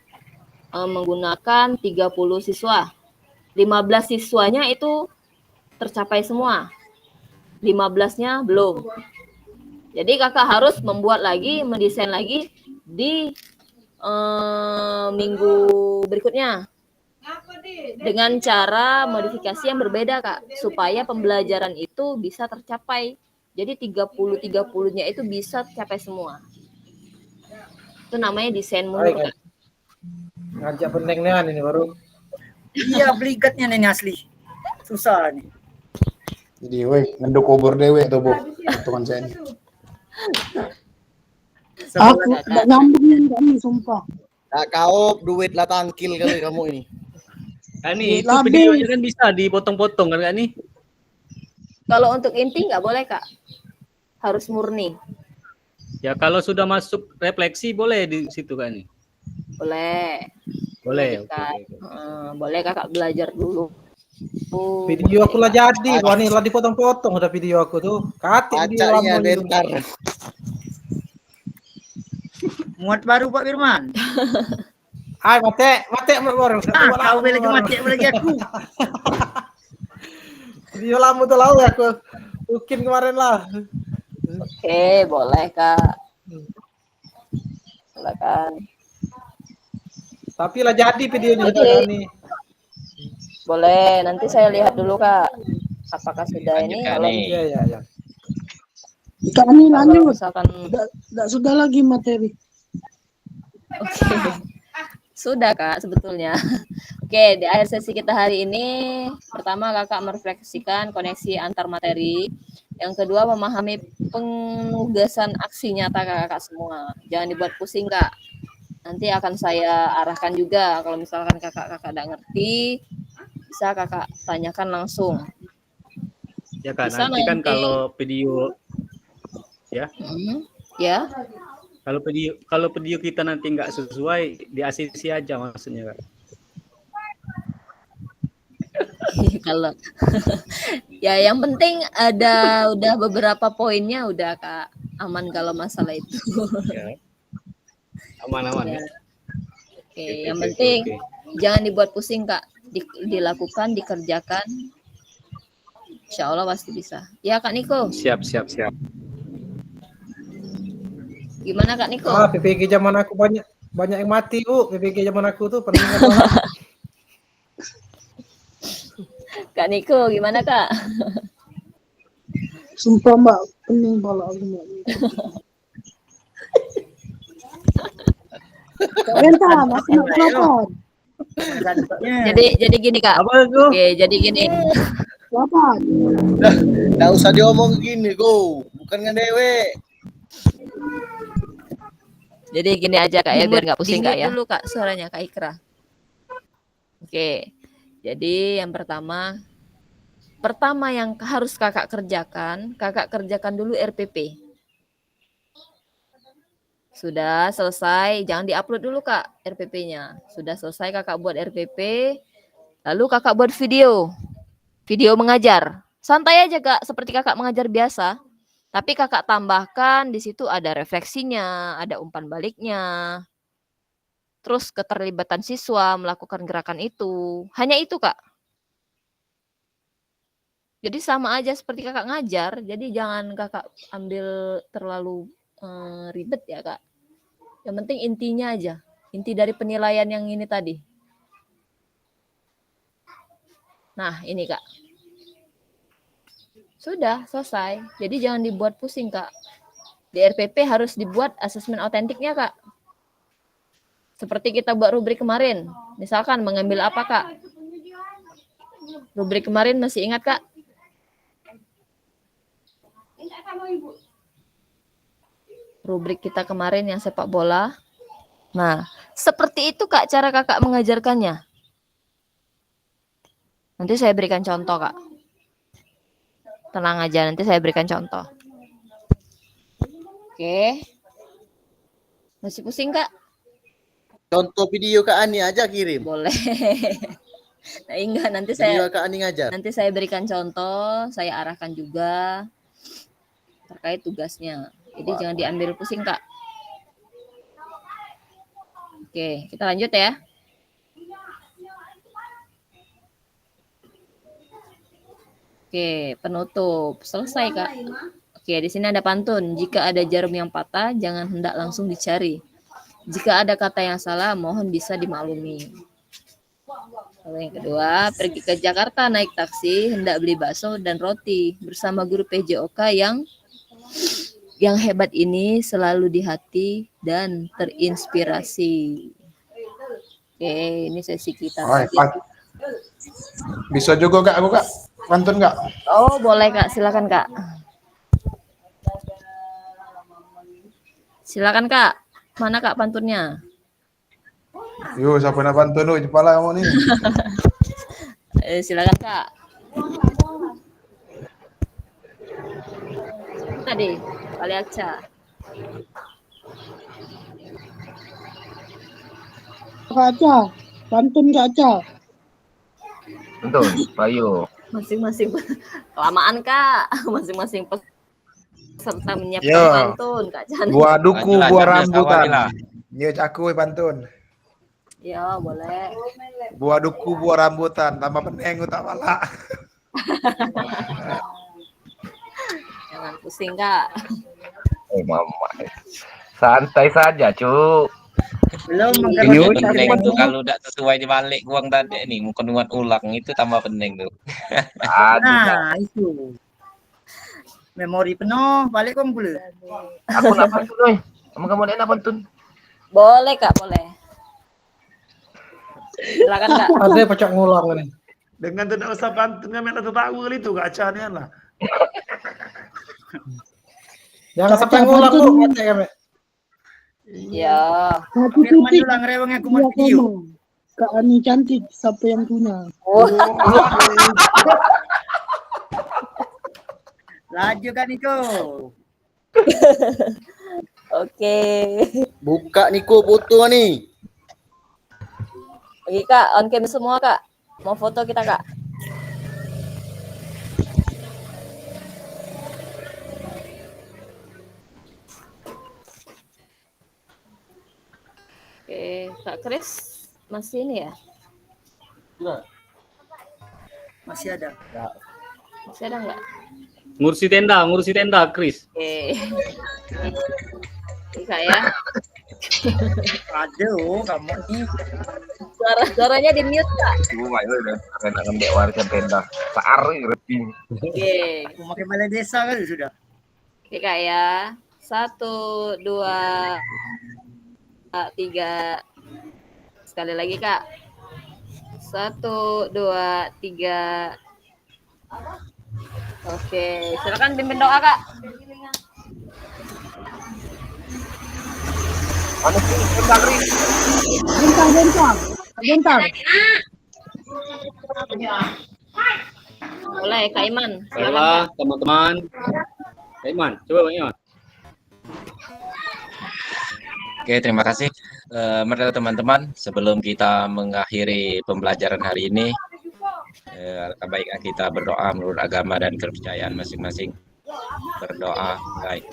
Speaker 1: menggunakan 30 siswa, 15 siswanya itu tercapai semua, 15-nya belum. Jadi kakak harus membuat lagi, mendesain lagi di minggu berikutnya dengan cara modifikasi yang berbeda, Kak, supaya pembelajaran itu bisa tercapai. Jadi 30-30-nya itu bisa tercapai semua. Itu namanya desain mundur, Kak.
Speaker 10: Ngajak pendengaran ini baru.
Speaker 5: Iya, beligatnya nih asli. Susah nih.
Speaker 9: Jadi, woi, ngenduk obor dewe tuh, Bu. Teman saya nih.
Speaker 4: Aku nggak nyambung nih, sumpah.
Speaker 3: Nah, kau duit lah tangkil kali kamu ini.
Speaker 11: Ini itu videonya kan bisa dipotong-potong kan nih?
Speaker 1: Kalau untuk inti nggak boleh, Kak. Harus murni.
Speaker 11: Ya kalau sudah masuk refleksi boleh di situ kan nih?
Speaker 1: Boleh.
Speaker 11: Boleh.
Speaker 1: Boleh kakak belajar dulu.
Speaker 10: Video aku lah jadi, wah nih lah dipotong-potong udah video aku tuh. Katik video lama
Speaker 3: bentar.
Speaker 5: Muat baru Pak Firman.
Speaker 10: Ay, mate baru.
Speaker 5: Kau lagi mati lagi aku.
Speaker 10: Video lama tuh lalu aku bikin kemarin lah.
Speaker 1: Oke, boleh, Kak. Silakan.
Speaker 10: Tapi lah jadi videonya nih.
Speaker 1: Boleh, nanti saya lihat dulu, Kak. Apakah sudah ini? Kalau
Speaker 10: Iya.
Speaker 4: Kak ini lanjut.
Speaker 1: Misalkan
Speaker 4: Nggak sudah lagi materi.
Speaker 1: Oke. Sudah, Kak, sebetulnya. Oke, di akhir sesi kita hari ini, pertama kakak merefleksikan koneksi antar materi. Yang kedua, memahami penugasan aksi nyata kakak semua. Jangan dibuat pusing, Kak. Nanti akan saya arahkan juga. Kalau misalkan kakak tidak ngerti, bisa kakak tanyakan langsung.
Speaker 11: Ya Kak,
Speaker 1: Bisa
Speaker 11: nanti kan
Speaker 1: nanti.
Speaker 11: kalau video ya.
Speaker 1: Ya.
Speaker 11: Kalau video kita nanti nggak sesuai, di ACC aja maksudnya, Kak.
Speaker 1: Kalau ya yang penting ada udah beberapa poinnya udah, Kak, aman kalau masalah itu.
Speaker 11: Ya. Aman-aman ya.
Speaker 1: Oke, yang penting jangan dibuat pusing, Kak. Dilakukan, dikerjakan. Insya Allah pasti bisa. Ya, Kak Niko.
Speaker 11: Siap.
Speaker 1: Gimana, Kak Niko?
Speaker 10: PPG zaman aku banyak yang mati, PPG zaman aku tuh peningkat banget.
Speaker 1: Kak Niko, gimana, Kak?
Speaker 4: Sumpah Mbak, pening pala aku Mbak. Bentar, masih mau telepon.
Speaker 1: Jadi gini, Kak.
Speaker 11: Apa itu?
Speaker 1: Oke, jadi gini.
Speaker 4: Bapak.
Speaker 3: Nggak usah diomong gini, go. Bukan ngedewe.
Speaker 1: Jadi gini aja Kak ya, biar nggak pusing Kak ya.
Speaker 12: Dulu Kak suaranya Kak Ikra.
Speaker 1: Oke, jadi yang pertama yang harus kakak kerjakan dulu RPP. Sudah selesai, jangan diupload dulu Kak RPP-nya. Sudah selesai kakak buat RPP, lalu kakak buat video mengajar. Santai aja Kak, seperti kakak mengajar biasa. Tapi kakak tambahkan di situ ada refleksinya, ada umpan baliknya. Terus keterlibatan siswa melakukan gerakan itu. Hanya itu Kak. Jadi sama aja seperti kakak ngajar, jadi jangan kakak ambil terlalu ribet ya Kak. Yang penting intinya aja, inti dari penilaian yang ini tadi. Nah ini Kak. Sudah selesai, jadi jangan dibuat pusing Kak. Di RPP harus dibuat asesmen autentiknya Kak. Seperti kita buat rubrik kemarin, misalkan mengambil apa Kak? Rubrik kemarin masih ingat Kak? Rubrik kita kemarin yang sepak bola. Nah, seperti itu Kak cara kakak mengajarkannya. Nanti saya berikan contoh Kak. Tenang aja, nanti saya berikan contoh. Oke. Masih pusing Kak?
Speaker 3: Contoh video Kak Ani aja kirim.
Speaker 1: Boleh. Nah, enggak, nanti
Speaker 3: Video Kak Ani ngajar.
Speaker 1: nanti saya berikan contoh, saya arahkan juga terkait tugasnya. Jadi jangan diambil pusing Kak. Oke, kita lanjut ya. Oke, penutup. Selesai Kak. Oke, di sini ada pantun. Jika ada jarum yang patah, jangan hendak langsung dicari. Jika ada kata yang salah, mohon bisa dimaklumi. Lalu yang kedua, pergi ke Jakarta naik taksi, hendak beli bakso dan roti bersama guru PJOK yang hebat ini selalu di hati dan terinspirasi. Oke, ini sesi kita.
Speaker 13: Bisa juga Kak, aku Kak. Pantun Kak?
Speaker 1: Oh, boleh Kak, silakan Kak. Silakan Kak. Mana Kak pantunnya?
Speaker 13: Yo, siapa nak pantun lu? Kepala kamu nih.
Speaker 1: Silakan Kak. Tadi, Kali Aca.
Speaker 4: Kak Aca, pantun Kak Aca.
Speaker 7: Pantun, Bayu.
Speaker 1: Masing-masing kelamaan Kak. Masing-masing peserta menyiapkan
Speaker 13: Yo.
Speaker 1: pantun Kak Chan.
Speaker 13: Buah duku,
Speaker 6: Lanjut,
Speaker 13: buah
Speaker 6: lanjut,
Speaker 13: rambutan.
Speaker 6: Bisawabila.
Speaker 13: Yo, cakui pantun.
Speaker 1: Ya, boleh.
Speaker 13: Buah duku, buah rambutan. Tambah peneng tak pala.
Speaker 1: Jangan pusing Kak.
Speaker 7: Mama. Santai saja, Cuk.
Speaker 5: Belum
Speaker 7: Ini
Speaker 6: Pening tuh kalau udah sesuai dibalik uang tadi nih, mau nuan ulang itu tambah pening tuh.
Speaker 5: Nah, itu. Memori penuh, balik kong pula.
Speaker 7: Aku nak pantun, oi. Kamu nak pantun?
Speaker 1: Boleh Kak, boleh. Silakan Kak.
Speaker 10: Ada pecah ngulang nih.
Speaker 13: Dengan tidak usah pantun, kami ada tahu kali itu Kak Canian lah.
Speaker 10: Jangan sampai ngulang lu, baca kami.
Speaker 1: Ya.
Speaker 4: Satu
Speaker 5: Firman
Speaker 4: titik.
Speaker 5: ulang rewang aku
Speaker 4: Dua
Speaker 5: mau video.
Speaker 4: koma. Kak Ani cantik, siapa yang punya?
Speaker 5: Laju kan Niko.
Speaker 1: Oke.
Speaker 3: Buka Niko foto nih.
Speaker 1: Oke Kak, on cam semua Kak. Mau foto kita Kak. Oke, Kak Kris masih ini ya?
Speaker 5: Masih ada.
Speaker 1: Masih ada nggak?
Speaker 11: Ngurusi tenda, Chris.
Speaker 1: Oke. Oke Kak ya.
Speaker 5: Aduh, kamu nih.
Speaker 1: Suaranya di mute Kak.
Speaker 7: Cuma itu udah kena ngembek warisan tenda. Saar ngerti.
Speaker 1: Oke.
Speaker 5: Mau pakai balai desa kan sudah.
Speaker 1: Oke Kak ya. 1, 2, 3. Sekali lagi Kak. 1, 2, 3. Oke, silakan pimpin doa, Kak.
Speaker 4: Bentar.
Speaker 1: Boleh, Kak Iman. Silakan,
Speaker 11: Baiklah,
Speaker 1: Kak.
Speaker 11: teman-teman. Kak Iman, coba Bang Iman.
Speaker 6: Oke, terima kasih. Mari teman-teman, sebelum kita mengakhiri pembelajaran hari ini, alangkah baiknya kita berdoa menurut agama dan kepercayaan masing-masing. Berdoa, baik.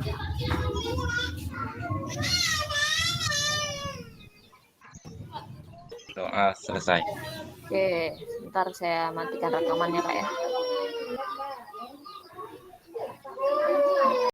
Speaker 6: Doa selesai.
Speaker 1: Oke, sebentar saya matikan rekamannya, Kak ya.